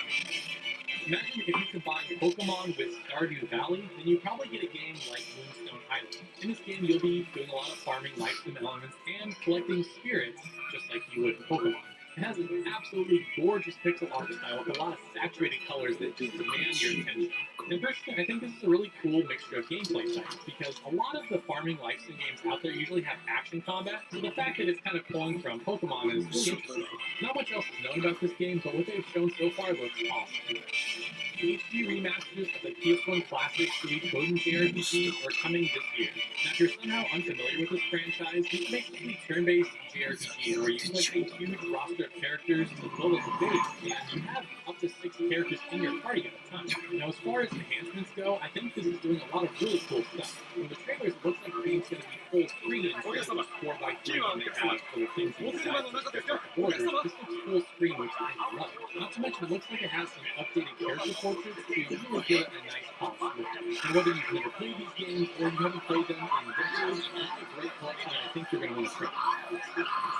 Imagine if you combine Pokemon with Stardew Valley, then you probably get a game like Moonstone Island. In this game, you'll be doing a lot of farming, life sim elements, and collecting spirits, just like you would in Pokemon. It has an absolutely gorgeous pixel art style with a lot of saturated colors that just demand your attention. And personally, I think this is a really cool mixture of gameplay types, because a lot of the farming life sim games out there usually have action combat, so the fact that it's kind of pulling from Pokemon is really interesting. Not much else is known about this game, but what they've shown so far looks awesome. HD remasters of the PS1 classic Suikoden JRPG are coming this year. Now, if you're somehow unfamiliar with this franchise, it's basically turn-based JRPG where you collect a huge roster of characters to build a base, and you have up to 6 characters in your party at a time. Now, as far as enhancements go, I think this is doing a lot of really cool stuff. From the trailers, it looks like the game's going to be full screen instead of just 4x3 when they have for the things inside to stretch out the borders. This looks full screen, which I love. Not to mention, it looks like it has some updated character cultures to really give it a nice polished look. Now, whether you've never played these games or you haven't played them in decades, this is a great collection and I think you're going to want to try.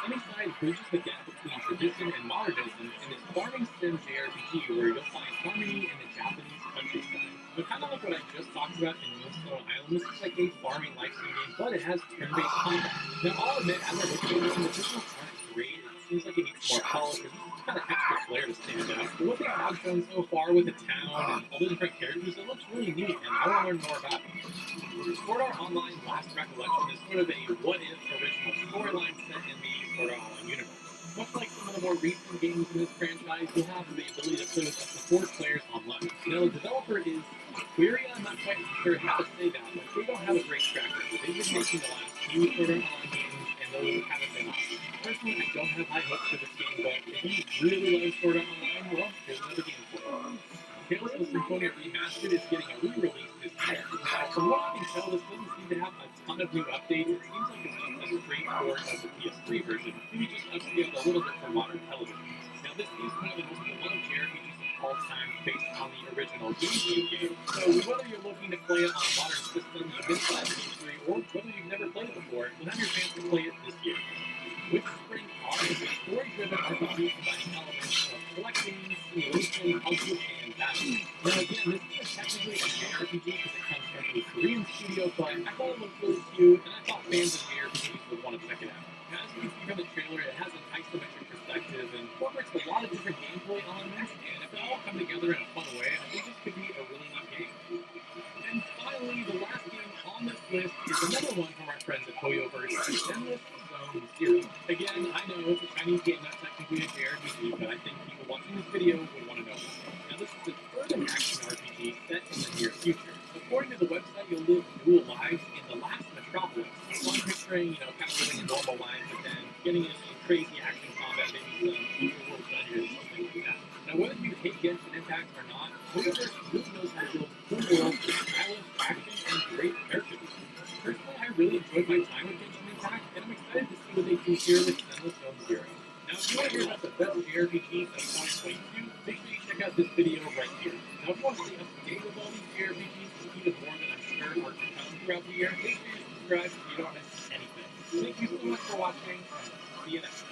Sunnyside bridges the gap between tradition and modernism in this farming sim JRPG where you'll find harmony in the Japanese countryside. So kind of like what I just talked about in Millstone Island, this is like a farming lifestyle game, but it has turn-based combat. Now, I'll admit, as I look at it, the visuals aren't great. It seems like it needs more polish, or just kind of extra flair to stand out. But what they have done so far with the town and all the different characters, it looks really neat, and I want to learn more about it. Sword Art Online Last Recollection is sort of a what-if original storyline set in the Sword Art Online universe. Much like some of the more recent games in this franchise, you'll have the ability to play with up to 4 players online. Now, the developer is Queria. I'm not quite sure how to say that, but they don't have a great track record. They've been making the last few Sword Art Online games, and those haven't been awesome. Personally, I don't have high hopes for this game, but if you really love Sword Art Online, well, here's another game for you. Tales of Symphonia Remastered is getting a re-release this year. Now, from what I can tell, this doesn't seem to have a ton of new updates. It seems like it's just a straight port of the PS3 version, maybe just upscaled a little bit for modern television. Now, this is one of the most beloved JRPGs of all time based on the original GameCube game. So whether you're looking to play it on a modern system, you've been to PS3, or whether you've never played it before, you'll have your chance to play it this year. With Spring Art is a story-driven RPG combining elements of collecting, simulation, puzzles, and battle. Now again, this is technically a JRPG because it comes from a Korean studio, but I thought it looked really cute, and I thought fans of JRPGs would want to check it out. Now, as you can see from the trailer, it has an isometric perspective and incorporates a lot of different gameplay elements, and if they all come together in a fun way, I think this could be a really neat game. And finally, the last game on this list is another one from our friends at Hoyoverse, Zenless Zone Zero. Again, I know it's a Chinese game, not technically a JRPG, but I think people watching this video would want to know about it. Now, this is a urban action RPG set in the near future. According to the website, you'll live dual lives in the last metropolis. So I'm picturing, kind of living a normal life, but then getting into some crazy action combat, maybe some future world dungeons, something like that. Now, whether you hate Genshin Impact or not, Hoyoverse really knows how to build cool worlds with stylish action and great characters. Personally, I really enjoyed my time with Genshin Impact, and I'm excited to see what they do here with Zenless Zone Zero. Now, if you want to hear about the best JRPGs of 2022, make sure you check out this video right here. Now, if you want to stay up to date with all these JRPGs, even more than I'm sure are to come throughout the year, make sure you subscribe so you don't miss anything. Thank you so much for watching, and see you next time.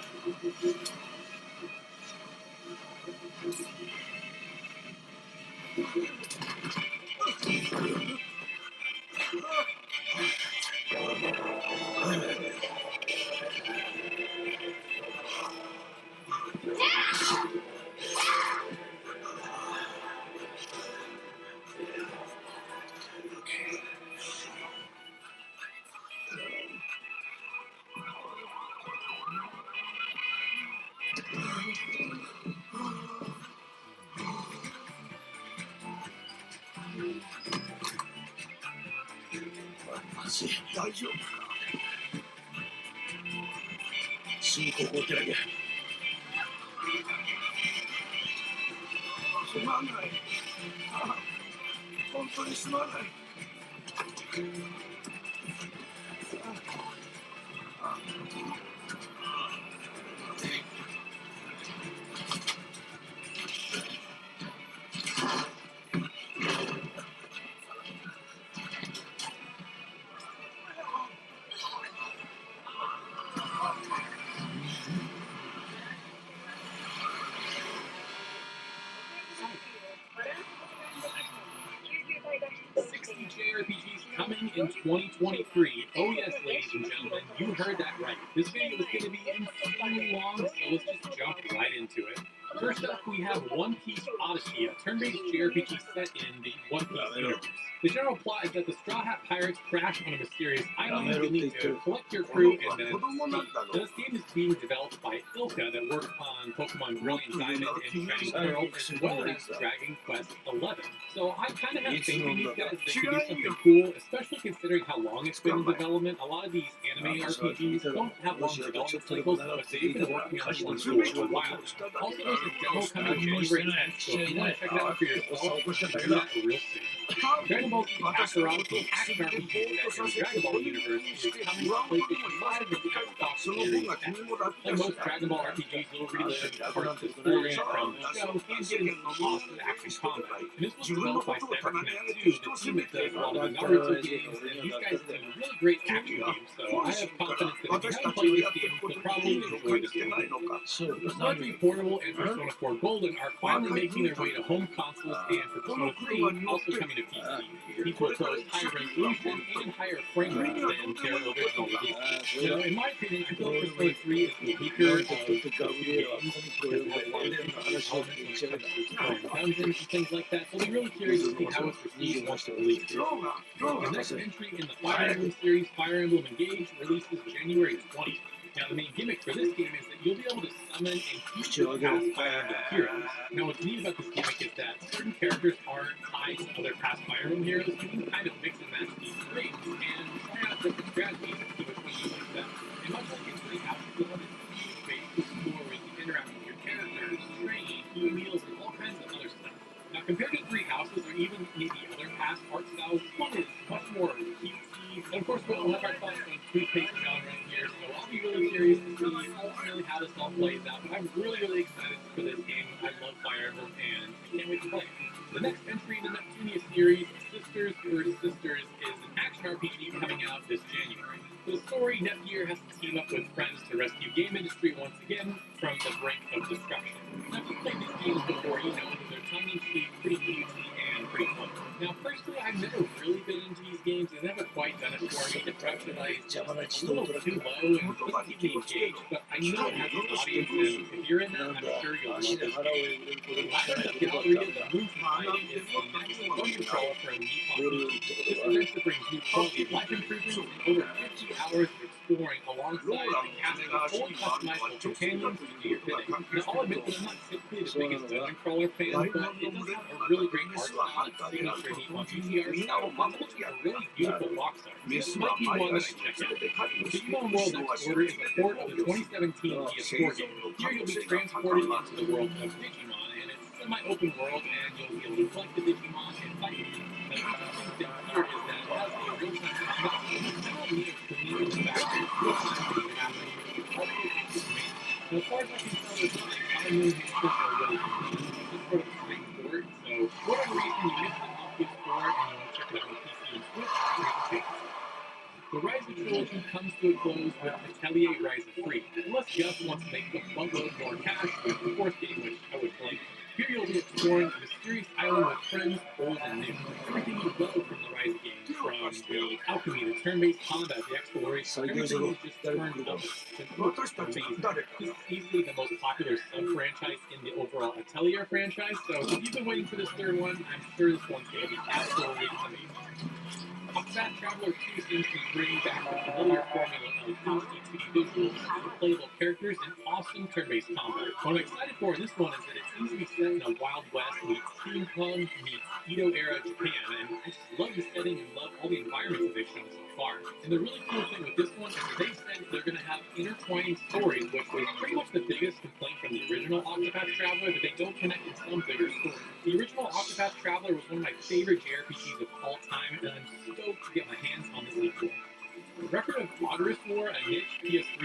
JRPGs coming in 2023. Oh yes, ladies and gentlemen, you heard that right. This video is going to be insanely long, so let's just jump right into it. First up, we have One Piece Odyssey, a turn-based JRPG set in the One Piece universe. The general plot is that the Straw Hat Pirates crash on a mysterious island and you need to collect your crew and then escape. Now, this game is being developed by Ilka that worked on Pokemon Brilliant Diamond and Shining Pearl, as well as Dragon Quest XI. So I kind of have faith in these guys. They can do something cool, especially considering how long it's been in development. A lot of these anime RPGs don't have long development cycles, but they've been working on this one for a while. Also, there's a demo coming January 10th, so if you want to check it out for yourself, you can do that real soon. Dragon Dragon Ball Z Kakarot, the action RPG set in the Dragon Ball universe, is coming to PlayStation 5 and Xbox Series X. Like most Dragon Ball RPGs, you'll relive parts of the story from the show and get into some awesome action combat. And this was developed by CyberConnect 2, the team that does a lot of the Naruto games, and these guys do really great action games, so I have confidence that if you haven't played this game, you'll probably enjoy this one. Persona 3 Portable and Persona 4 Golden are finally making their way to home consoles, and Persona 3 also coming to PC. These will boast higher resolution and higher frame rate than their original release. Now, in my opinion, I feel Persona 3 is the weaker of the two games because it has a lot of elements when it comes to exploring dungeons and things like that, so I'll be really curious to see how it's received once it releases. The next entry in the Fire Emblem series, Fire Emblem Engage, releases January 20th. Now, the main gimmick for this game is that you'll be able to summon and keep your past Fire Emblem heroes. Now, what's neat about this gimmick is that certain characters aren't tied to other past Fire Emblem heroes. You can kind of mix and match these traits and try out different strategies to see which one you like best. And much like in Three Houses, you'll have this huge space to explore where you can interact with your characters, train, do meals, and all kinds of other stuff. Now, compared to Three Houses or even maybe other past art styles, this one is much more cutesy. And of course, we'll have our thoughts on toothpaste genre here, so I'll be really curious to see ultimately how this all plays out. But I'm really excited for this game. I love Fire Emblem, and I can't wait to play it. The next entry in the Neptunia series, Sisters vs. Sisters, is an action RPG coming out this January. For the story, Nepgear has to team up with friends to rescue game industry once again from the brink of destruction. Now, if you've played these games before, you know that they're tongue-in-cheek, pretty cutesy, and pretty fun. Now, personally, I've never really been into these games. They've never quite done it for me. The production value is a little too low and doesn't keep me engaged, but I know it has an audience, and if you're in that, I'm sure you'll love this game. Labyrinth of Galleria, the Moon Society, is the next dungeon crawler for a Nippon PC. This adventure brings new quality of life improvements and over 50 hours of exploring alongside the cast of fully customizable companions to do your bidding. Now, I'll admit that I'm not typically the biggest dungeon crawler fan, but it does have a really great art style and signature Nippon PTR style, plus also a really beautiful box art. This might be one that I check out. Digimon World Next Order is a port of the 2017 PS4 game. Here you'll be transported into the world of Digimon, and it's semi-open world, and you'll be able to collect the Digimon and fight them. Now, the interesting thing here is that it has a real-time combat, and it's not needed to meet the factors real-time that you have to also execute commands. Now, as far as I can tell, there's not a ton of new enhancements that are really convenient. It's sort of straightforward, so for whatever reason you missed it off PS4 and you want to check it out on PC and Switch, great chance. The Rise of trilogy comes to a close with Atelier Rise of 3, unless Gus wants to make the buttload more cash with the fourth game, which I would play. Here you'll be exploring a mysterious island with friends, old and new. Everything you love from the Rise games, from the alchemy, the turn-based combat, the exploration, everything is just turned up. It looks amazing. This is easily the most popular sub-franchise in the overall Atelier franchise, so if you've been waiting for this third one, I'm sure this one's going to be absolutely amazing. Octopath Traveler 2 seems to be bringing back the familiar formula of boosty 2D visuals, playable characters, and awesome turn-based combat. What I'm excited for in this one is that it seems to be set in a Wild West meets steampunk meets Edo-era Japan, and I just love the setting and love all the environments that they've shown so far. And the really cool thing with this one is that they said they're going to have intertwining stories, which was pretty much the biggest complaint from the original Octopath Traveler, that they don't connect in some bigger stories. The original Octopath Traveler was one of my favorite JRPGs of all time, and I'm stoked to get my hands on the sequel. Record of Progress War, a niche PS3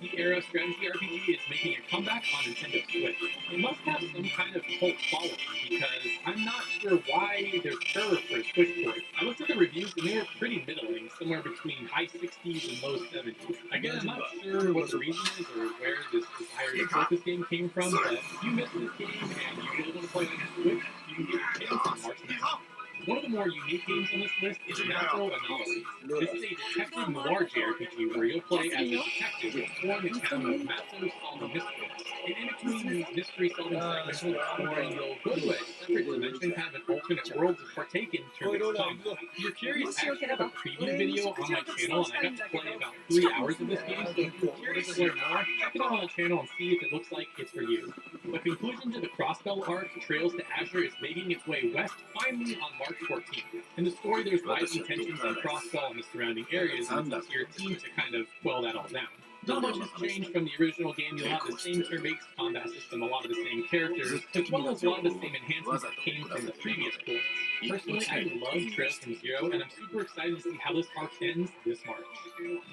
60-era strategy RPG, is making a comeback on Nintendo Switch. It must have some kind of cult following, because I'm not sure why there's fervor for a Switch port. I looked at the reviews and they were pretty middling, somewhere between high 60s and low 70s. Again, I'm not sure what the reason is or where this desire to port this game came from, but if you missed this game and you really want to play it on your Switch, you can get your chance on March 9th. One of the more unique games on this list is Natural Anomalies. This is a detective noir JRPG where you'll play as a detective exploring the town of Matzo solving mysteries. And in between these mystery-solving segments of exploring, you'll go to a separate dimension, kind of an alternate world to partake in turn-based combat. If you're curious, I actually have a preview video on my channel, and I got to play about 3 hours of this game, so if you're curious to learn more, check it out on the channel and see if it looks like it's for you. The conclusion to the Crossbell arc, Trails to Azure, is making its way west finally on March 14th. In the story, there's rising tensions in Crossbell and the surrounding areas, and it's up to your team to kind of quell that all down. Not much has changed from the original game. You'll have the same turn-based combat system, a lot of the same characters, as well as a lot of the same enhancements that came from the previous ports. Personally, I love Trails from Zero, and I'm super excited to see how this arc ends this March.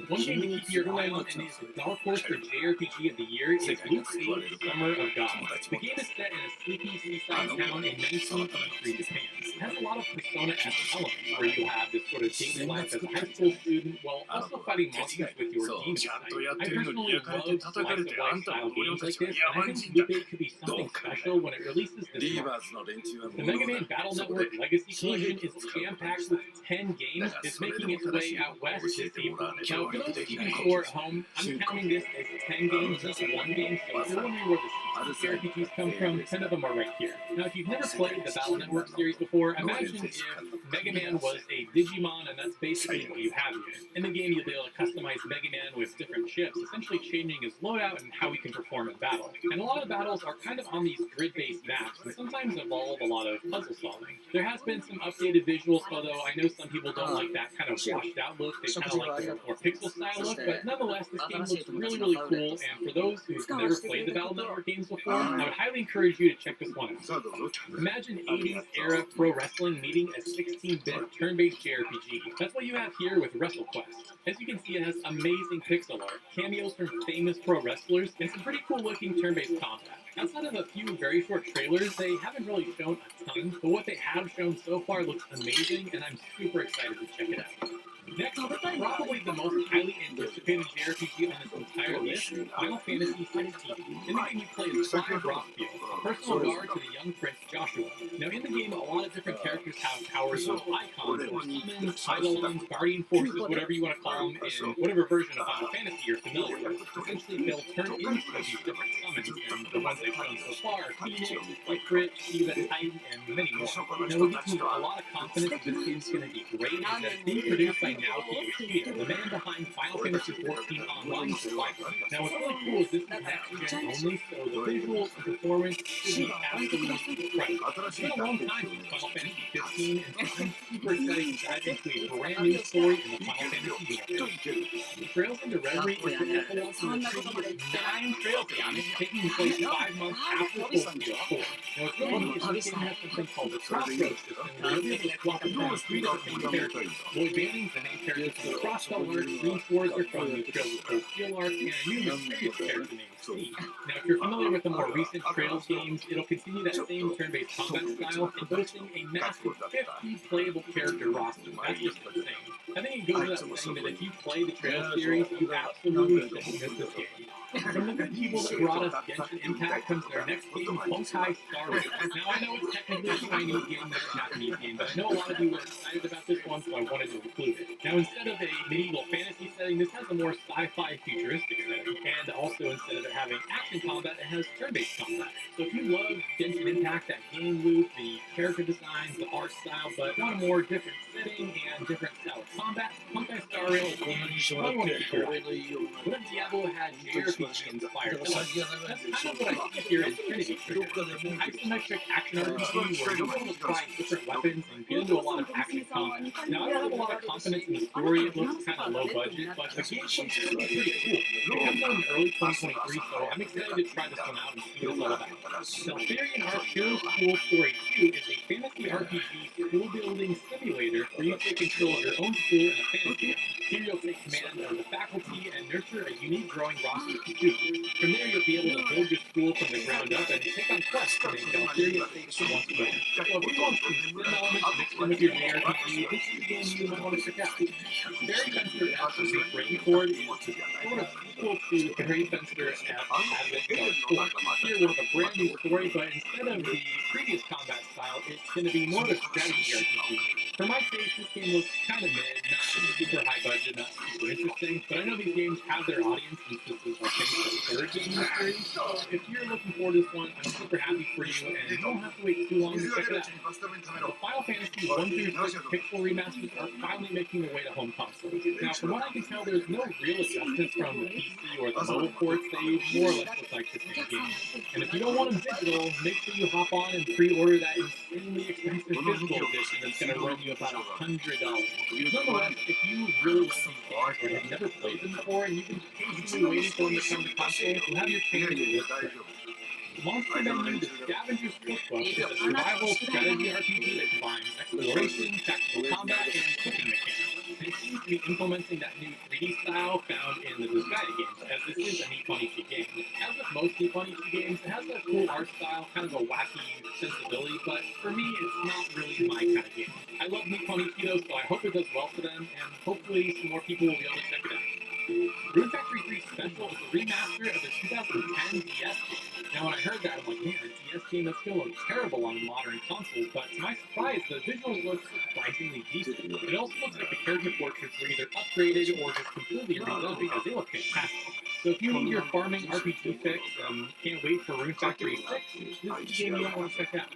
One game to keep your eye on and is the dark horse for JRPG of the year is Luke Cage Summer of God. The game is set in a sleepy seaside town in 1983 Japan. It has a lot of Persona-esque elements, where you have this sort of daily life as a high school student while also fighting monsters with your demon sight. I personally love slice-of-life style games like this, and I think Luke Cage could be something special when it releases this March. The Mega Man Battle Network Legacy Collection is jam-packed with 10 games. It's making its way out west this April. Now, for those keeping score at home, I'm counting this as 10 games, just one game, so if you're wondering where the 60 RPGs come from, 10 of them are right here. Now, if you've never played the Battle Network series before, imagine if Mega Man was a Digimon, and that's basically what you have here. In the game, you'll be able to customize Mega Man with different chips, essentially changing his loadout and how he can perform in battle. And a lot of battles are kind of on these grid-based maps, and sometimes involve a lot of puzzle solving. There has been some updated visuals, although I know some people don't like that kind of washed-out look. They kind of like the more pixel-style look, but nonetheless, this game looks really, really cool, and for those who've never played the Battle Network games before, I would highly encourage you to check this one out. Imagine 80s-era pro wrestling meeting a 16-bit turn-based JRPG. That's what you have here with WrestleQuest. As you can see, it has amazing pixel art, cameos from famous pro wrestlers, and some pretty cool-looking turn-based combat. Outside of a few very short trailers, they haven't really shown a ton, but what they have shown so far looks amazing, and I'm super excited to check it out. Next, probably the most highly anticipated JRPG on this entire list, Final Fantasy XVI. In the game, you play as Clive Rockfield, a personal guard to the young prince Joshua. Now, in the game, a lot of different characters have powers of icons, or summons, eidolons, guardian forces, whatever you want to call them, in whatever version of Final Fantasy you're familiar with. Essentially, they'll turn into these different summons, and the ones they've shown so far are Phoenix, Lycrit, Shiva, Titan, and many more. Now, what gives me a lot of confidence that this game's going to be great is that it's being produced by Naoki Yoshida, the man behind Final Fantasy XIV Online Survivor. Now, what's really cool is this is next-gen only, so the visuals and performance should be absolutely incredible. It's been a long time since Final Fantasy XV, and so I'm super excited to dive into a brand new story in the Final Fantasy universe. Trails into Reverie is the epilogue to the previous 9 Trails games, taking place 5 months after Full Steel 4. Now, what's really neat is this game has something called the Crossroads system, where you're able to swap between 3 different main characters. Lloyd Banning's the main character from the Crossbell arc, Green Forza from the Trails of Cold Steel arc, and a new mysterious character named Steve. Now, if you're familiar with the more recent Trails games, it'll continue that same turn-based combat style and boasting a massive 50 playable character roster. That's just insane. I think it goes without saying that if you play the Trails series, you absolutely shouldn't miss this game. From the good people that brought us Genshin Impact comes their next game, Honkai Star Rail. Now, I know it's technically a Chinese game, not a Japanese game, but I know a lot of you were excited about this one, so I wanted to include it. Now, instead of a medieval fantasy setting, this has a more sci-fi futuristic setting, and also instead of it having action combat, it has turn-based combat. So if you love Genshin Impact, that game loop, the character designs, the art style, but want a more different setting and different style of combat, Honkai Star Rail is one you probably want to keep your eye on. What if Diablo had JRPG-inspired elements? That's kind of what I see here in Trinity Trigger. It's an isometric action RPG where you're able to try different weapons and get into a lot of action combat. Now, I don't have a lot of confidence in the story. It looks kind of low budget, but the game looks pretty cool. It comes out in early 2023, so I'm excited to try this one out and see what it's all about. Valkyrian Arc Hero School Story 2 is a fantasy RPG school-building simulator where you take control of your own school in a fantasy realm. Here you'll take command of the faculty and nurture a unique growing roster of students. From there, you'll be able to build your school from the ground up and take on quests to make Valkyria safe once again. So if you want some sim elements mixed in with your JRPG, this is a game you might want to check out. Barry Fenster F is a Brain Cord is sort of equal to Barry Fenster F Advent Dark 4. Here we'll have a brand new story, but instead of the previous combat style, it's going to be more of a strategy RPG. For my taste, this game looks kind of mid, not super high budget, not super interesting, but I know these games have their audience since this is, I think, the third game in the series, so if you're looking forward to this one, I'm super happy for you, and you don't have to wait too long to check it out. The Final Fantasy 1 through 6 pixel remasters are finally making their way to home consoles. Now, from what I can tell, there's no real adjustments from the PC or the mobile ports. They more or less look like the same game. And if you don't want them digital, make sure you hop on and pre-order that insanely expensive physical edition that's going to run you of about $100. Nonetheless, if you really love these games or have never played them before and you've been patiently waiting for them to come to console, you have your chance to this price. Monster Menu: The Scavenger's Cookbook is a survival strategy RPG that combines exploration, tactical combat, and cooking mechanics. And it seems to be implementing that new 3D style found in the Disgaea games, as this is a Nippon Ichi game. As with most Nippon Ichi games, it has a cool art style, kind of a wacky sensibility, but for me, it's not really my kind of game. I love Nippon Ichi though, so I hope it does well for them, and hopefully some more people will be able to check it out. Rune Factory 3 Special is a remaster of the 2010 DS game. Now, when I heard that, I'm like, man, a DS game that's going to look terrible on modern consoles, but to my surprise, the visuals look surprisingly decent. It also looks like the character portraits were either upgraded or just completely redone because they look fantastic. So if you need your farming RPG fix and can't wait for Rune Factory 6, this is a game you might want to check out.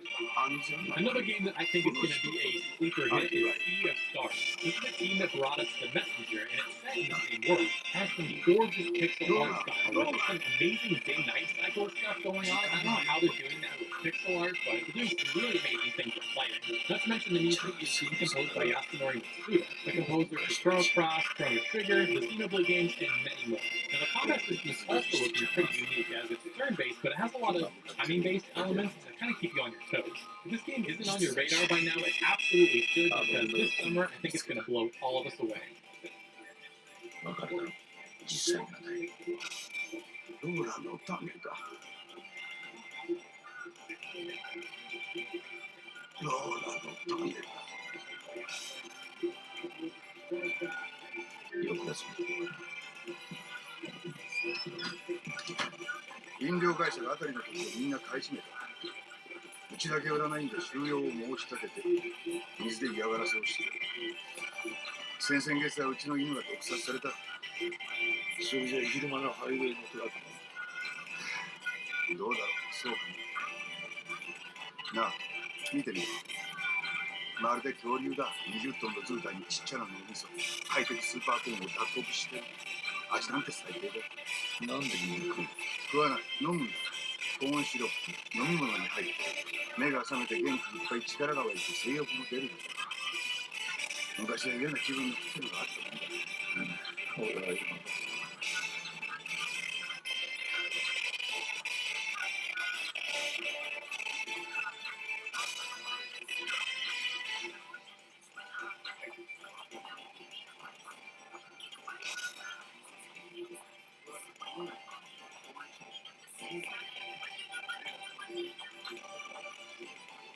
Another game that I think is going to be a sleeper hit is Sea of Stars. This is the team that brought us The Messenger, and it's set in the same world. It has some gorgeous pixel art style with some amazing day-night cycle stuff going on. I don't know how they're doing that with pixel art, but they're doing some really amazing things with lighting. Not to mention the music is being composed by Yasunori Mitsuda, the composer for Chrono Cross, Chrono Trigger, the Xenoblade games, and many more. Now the combat system is also looking pretty unique as it's turn-based, but it has a lot of timing-based elements that kind of keep you on your toes. If this game isn't on your radar by now, it absolutely should, because this summer I think it's going to blow all of us away. わかるだろう。実際がない。ローラのためだ。ローラのためだ。翌朝。飲料会社があたりの土地をみんな買い占めた。うちだけ売らないんで収容を申し立てて水で嫌がらせをしている。先々月はうちの犬が毒殺された。それじゃ昼間のハイウェイのトラックもどうだろう、そうかも。なあ、見てみろ。まるで恐竜だ。20トンの図体にちっちゃな脳みそ、ハイテクスーパーコーンを脱穀してる。味なんて最低だ。なんでみんな食わない、飲むんだ。コーンシロップ、飲み物に入って目が覚めて元気いっぱい力が湧いて性欲も出るんだ。昔は嫌な気分の時があったもんだ。俺は今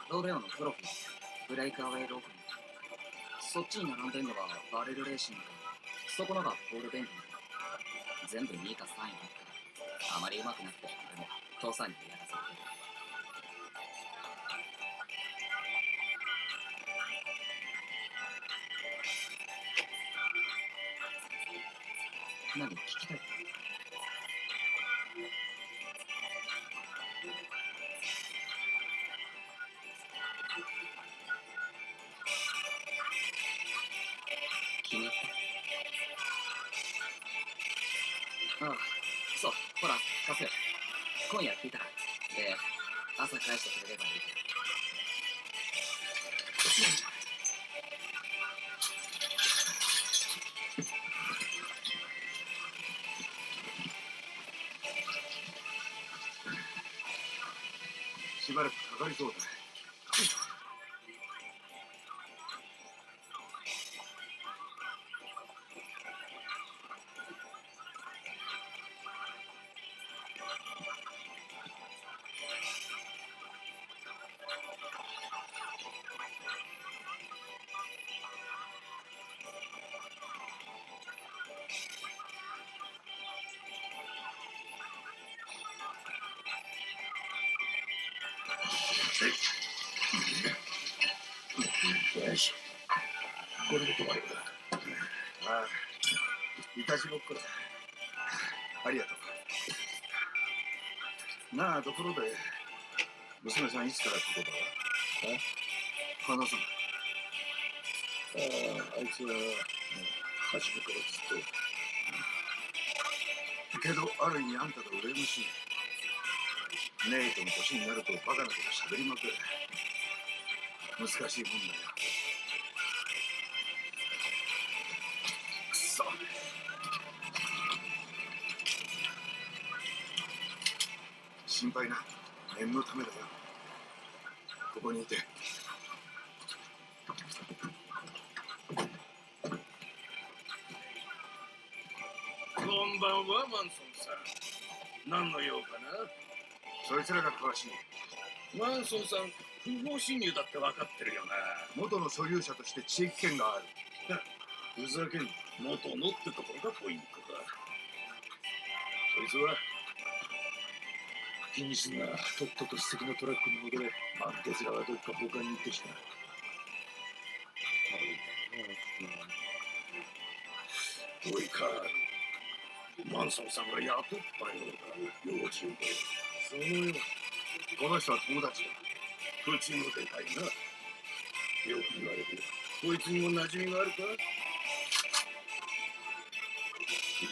ロレオのプロフィール、ブレイクアウェイロークに。そっちに並んでんのがバレルレーシングで、そこのがポールベンディング。全部2か3位だった。あまり上手くなくて、でも、父さんにやらせてる。何聞きたい？気に入った？ああ、そう、ほら、貸せよ。今夜聞いた。で、朝返してくれればいい。しばらくかかりそうだ。よし、これで止まる。ああ、いたちごっこだ。ありがとう。なあ、ところで、娘さんいつからここだ？花さん。あいつは、初めからずっと。けど、ある意味あんたと羨ましい。ネイトの年になるとバカなこと喋りまくる。難しいもんだよ。心配な。念のためだよ。ここにいて。こんばんは、マンソンさん。何の用かな？そいつらが詳しい。マンソンさん、不法侵入だって分かってるよな。元の所有者として地域権がある。ふざけん、元のってところがポイントだ。そいつは気にすんな。とっとと素敵なトラックに戻れ。マンテスラはどっか他に行ってきた。おいカール、マンソンさんが雇ったようだ。用心で。そのようこの人は友達だ。口のでかいな。よく言われる。こいつにも馴染みがあるか？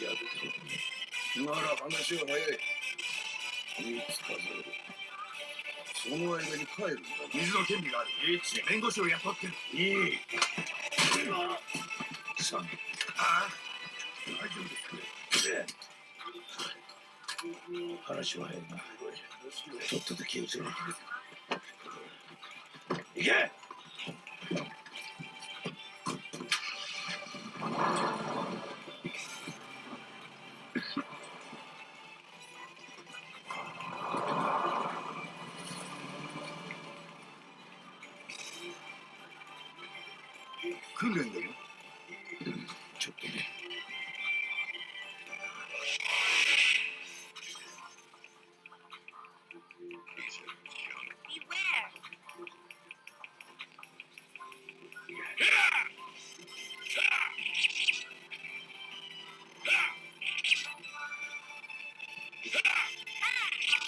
やってる。なら話は早い。3つ数える。その間に帰るんだ。水の権利がある。弁護士を雇ってる。2、3。ああ、大丈夫ですね。話は早いな。とっとと気をつけろ。行け！訓練でもちょっとね。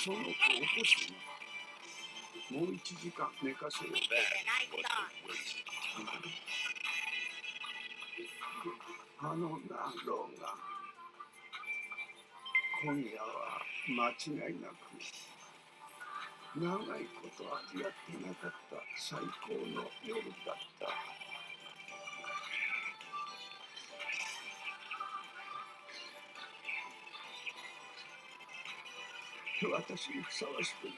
その子を起こすな。もう1時間寝かせよう。ローガン、今夜は間違いなく長いこと味わってなかった最高の夜だった。私にふさわしくない。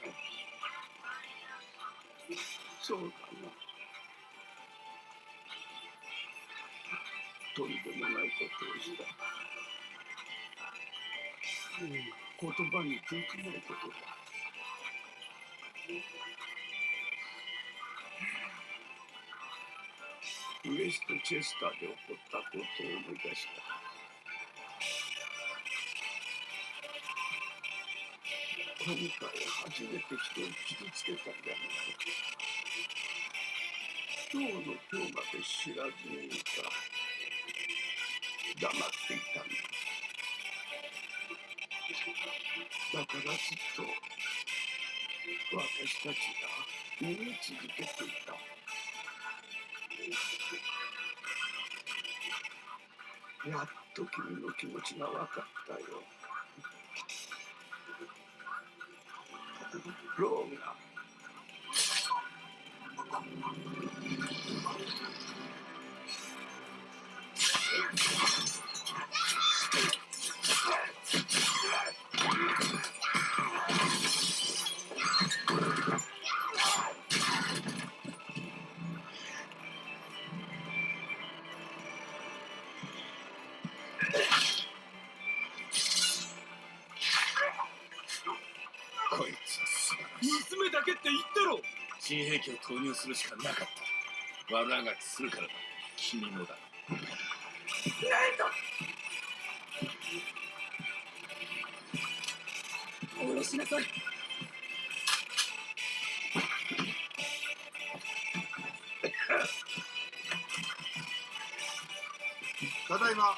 そうだな。とんでもないことをした。言葉にできないことだ。ウエストチェスターで起こったことを思い出した。今回初めて人を傷つけたんじゃないか。今日の今日まで知らずにいた。黙っていたんだ。だからずっと私たちが逃げ続けていた。やっと君の気持ちが分かったよ。ローガン。こいつは素晴らしい。娘だけって言ったろ。新兵器を投入するしかなかった。悪あがきするからだ。君もだ。下ろしなさい。ただいま。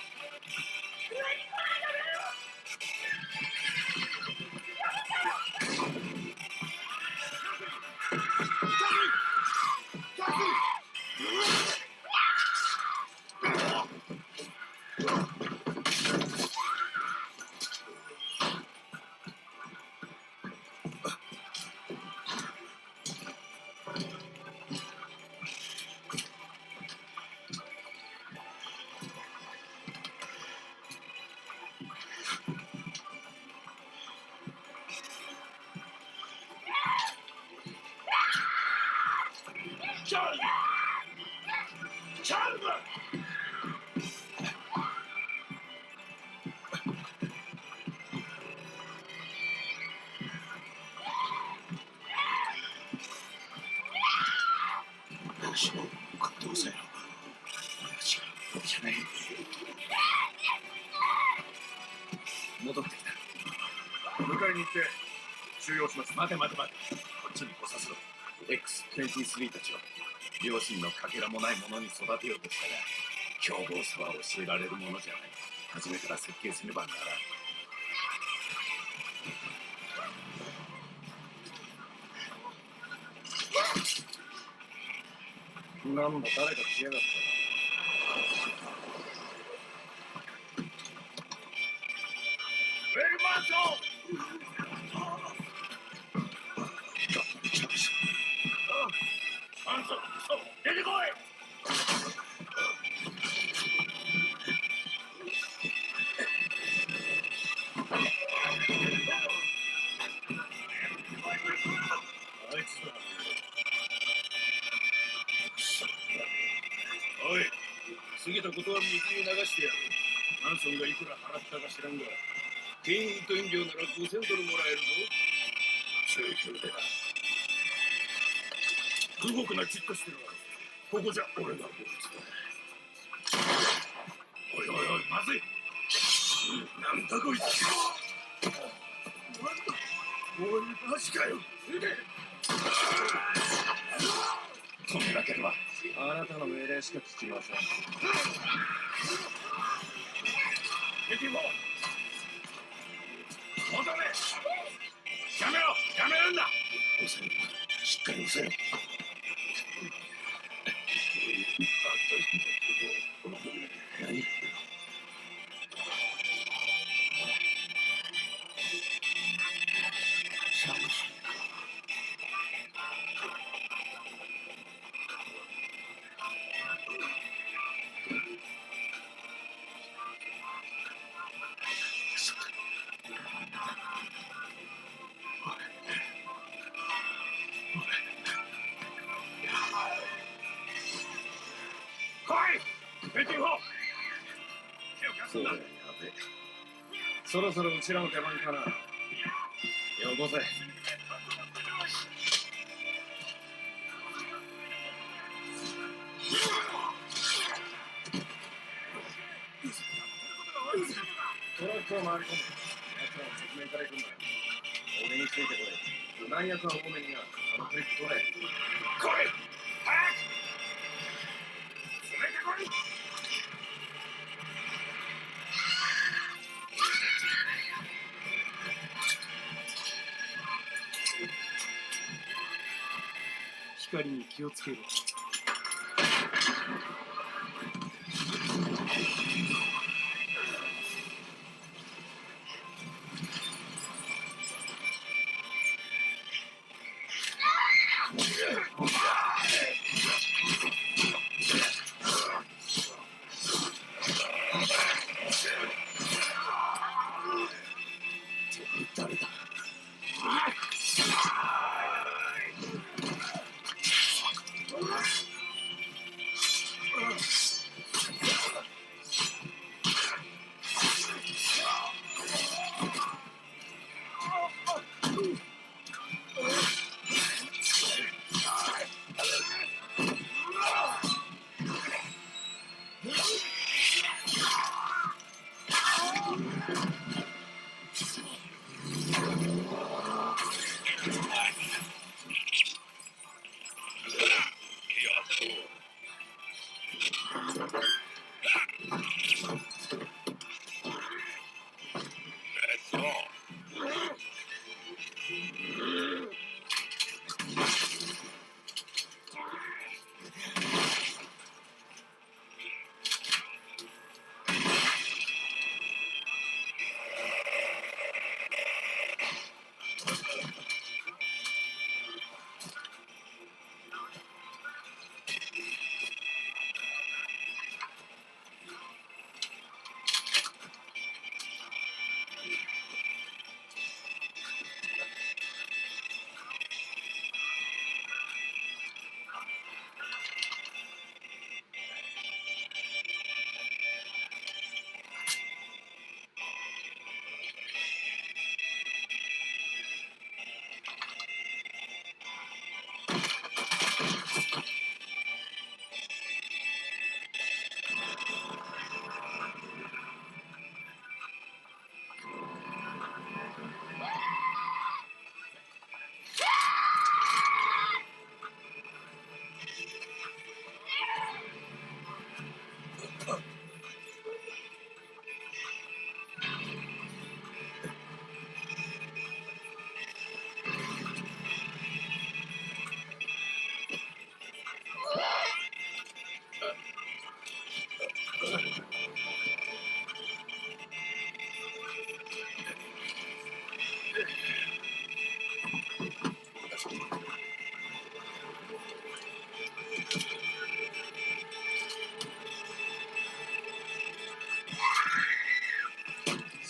戻ってきた。迎えに行って収容します。待て待て待て。こっちに来させろ。X23 たちは両親のかけらもないものに育てようとしたが、凶暴さは教えられるものじゃない。初めから設計すればならん。なんだ誰か来やがった。ウェルマンション！アンソン、出てこい！あいつだ。おい、過ぎたことは水に流してやる。マンソンがいくら払ったか知らんが、店員と飲料なら$5000もらえるぞ。請求でな。動くな、じっとしてるわ。ここじゃ俺が無実だ。おいおいおい、まずい。なんだこいつ。おい、マジかよ。止めなければ。あなたの命令しか聞きません。メティボー戻れ。やめろ、やめるんだ。抑えろ、しっかり抑えろ。何？シャムシーか。来い！メティボー！そうだよ、やべ。そろそろうちらの出番かな。よこせ。トラックを回り込む。奴らの側面から行くんだ。俺についてこい。弾薬は多めにな。そのクリップ取れ。来い！早く！連れてこい！光に気をつけろ。誰だ？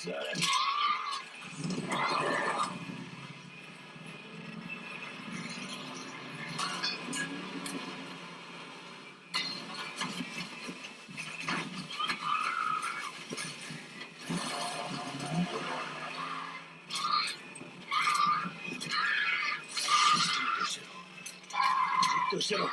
さらにじっとしてろ。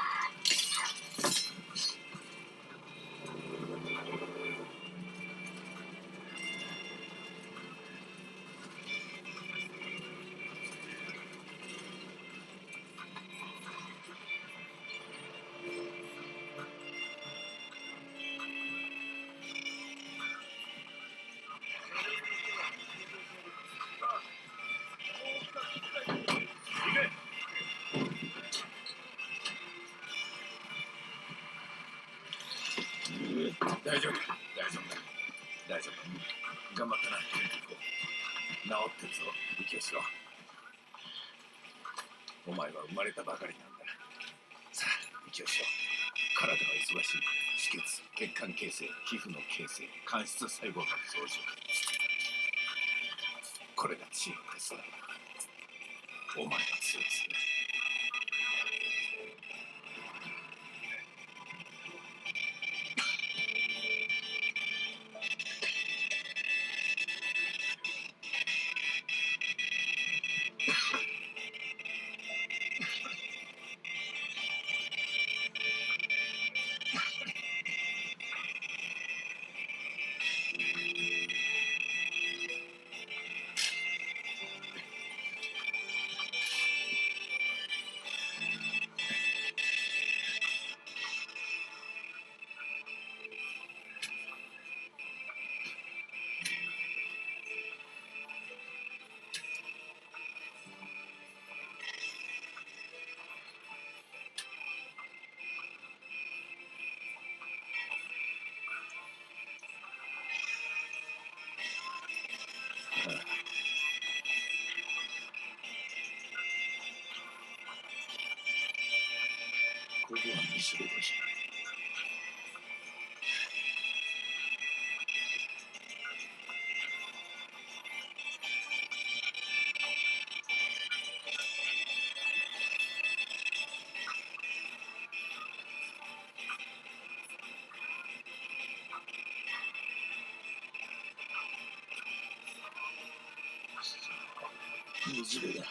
大丈夫、大丈夫だ。大丈夫。頑張ったな、ケンキコ。治ってるぞ、息をしろ。お前は生まれたばかりなんだ。さあ、息をしろ。体は忙しい。止血、血管形成、皮膚の形成、間質細胞の増殖。これがチームです。お前は強いですね。ここは水辺だし。水辺だ。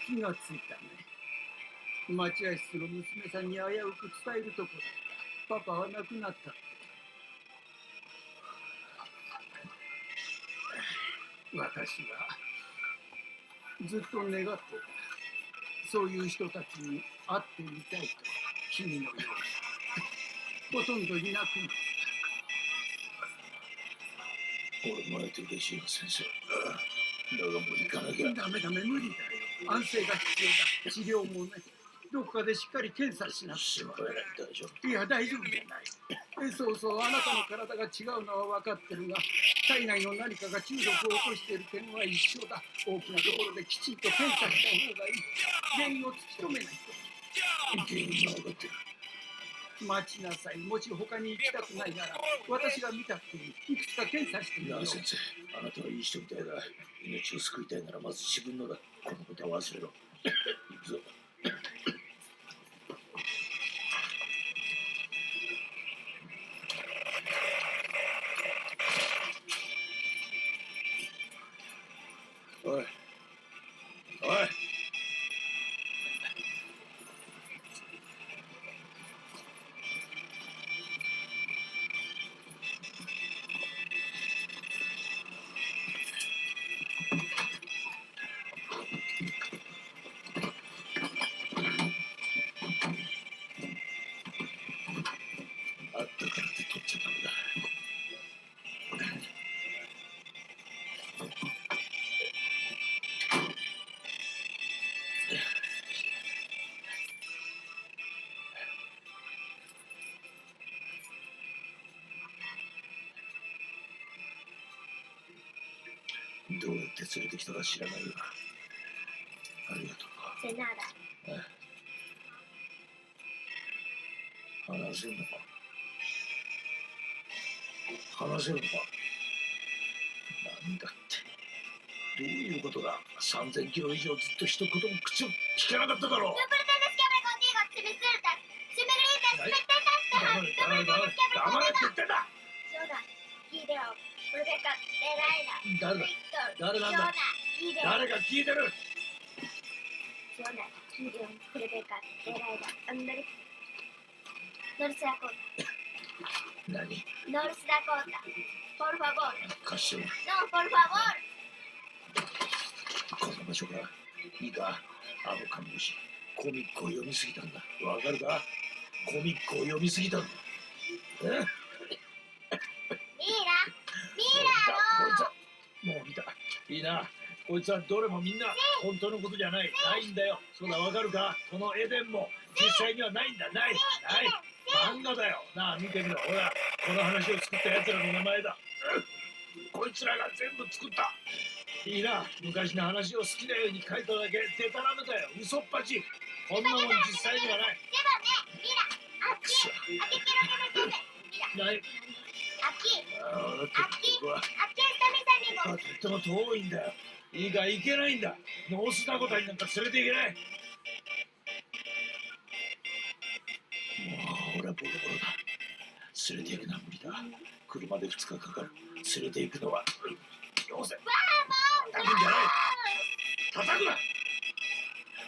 気がついたね。待合室の娘さんに危うく伝えるとこだった。パパは亡くなったって。私はずっと願ってた。そういう人たちに会ってみたいと。君のように。ほとんどいなくなった。俺も会えて嬉しいよ、先生。だがもう行かなきゃ。ダメダメ、無理だよ。安静が必要だ。治療もね。どこかでしっかり検査しな。心配ない、大丈夫。いや、大丈夫じゃない。そうそう、あなたの体が違うのは分かってるが、体内の何かが中毒を起こしている点は一緒だ。大きなところできちんと検査した方がいい。原因を突き止めないと。原因が分かってる。待ちなさい。もし他に行きたくないなら、私が見たくていくつか検査してみよう。なあ先生、あなたはいい人みたいだ。命を救いたいならまず自分のだ。このことは忘れろ。行くぞ。おいおい、あったからって取っちゃダメだ。どうやって連れてきたか知らないよ。ありがとう。 De nada. 話せるのか話せるのか。なんだってどういうことだ。3000キロ以上ずっと一言も口を聞かなかっただろう。 Tú pretendes que hable contigo si me insultas. Si me gritas, Ay. me intentas dejar. Tú pretendes que hable 黙れって言 contigo. ってんだ。 Jonah, Gideon, Rebecca, Delilah, 誰だ Victor, 誰なんだ Jonah, Gideon, 誰が聞いてる。 Jonah, Gideon, Rebecca, Delilah, America. North Dakota, 何 North Dakota. Por favor. 貸してる。 No, por favor. この場所がいいか。あの看護師コミックを読みすぎたんだ。わかるか。コミックを読みすぎたんだ。え Mira, こ míralo. いつはもう見た。いいな。こいつはどれもみんな本当のことじゃない。ないんだよ。そうだ、わかるか。このエデンも実際にはないんだ。ない。漫画だよ。なあ、見てみろ。ほら、この話を作った奴らの名前だ。こいつらが全部作った。いいな。昔の話を好きなように書いただけ。デタラメだよ。嘘っぱち。こんなもん実際にはない。 Lleva, mira, くそ。 aquí quiero que me tomes. Mira, ない。 aquí, ああ、ここは aquí están mis と amigos. っても遠いんだよ。いいか、行けないんだ。ノースダコタになんか連れて行けない。もう俺はボロボロだ。連れて行くのは無理だ。車で2日かかる。連れて行くのはよせ。叩くんじゃない。叩くな。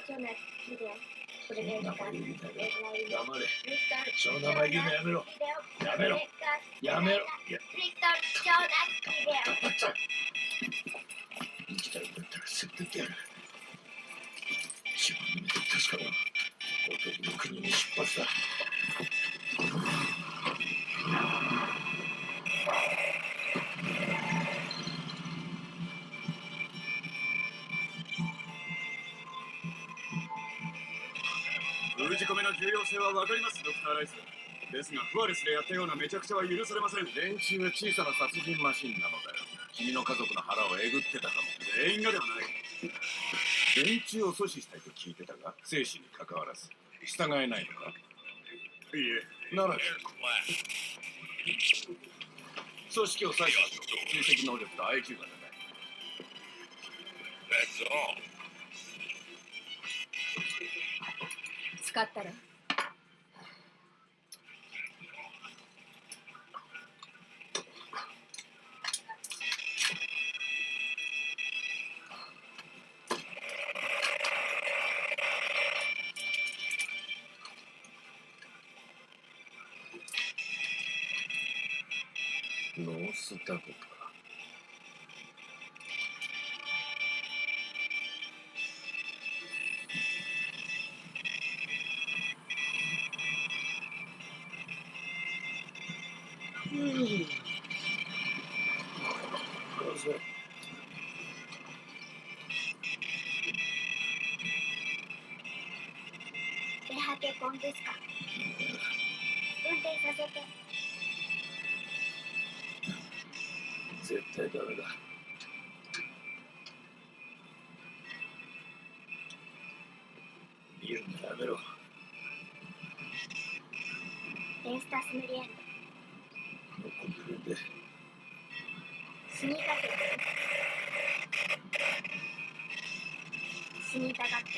Jonah, Gideon, その名 Rebecca, 前言うなよ。 Delilah, 黙れ。 Victor, その名前言うのやめろ。 Gideon, やめろ。 Rebecca, やめろ。 Delilah, いや、 Victor, Jonah, Gideon. 生きたいんだったら捨ててやる。自分の身で確かめろ。男の国に出発だ。封じ込めの重要性は分かります、ドクター・ライス。ですが、フアレスでやったようなめちゃくちゃは許されません。連中は小さな殺人マシンなのだよ。君の家族の腹をえぐってたかも。全員がではない。連中を阻止したいと聞いてたが、生死に関わらず従えないのか。いいえ、なら組織を採取しろ。追跡能力と IQ が高い。使ったらノースダコタ。どうぞ。ハケコンですか。運転させて。絶対ダメだ。見るのやめろ。エンスタスムリエンド。このコンビニで死にかけてる。死にたがってる。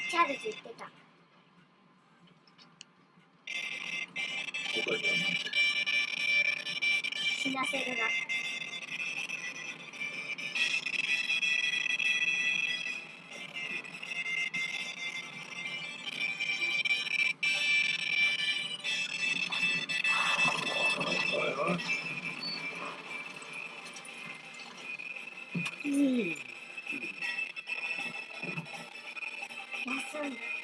チャールズ言ってた。他にはなんて。死なせるな。休んで。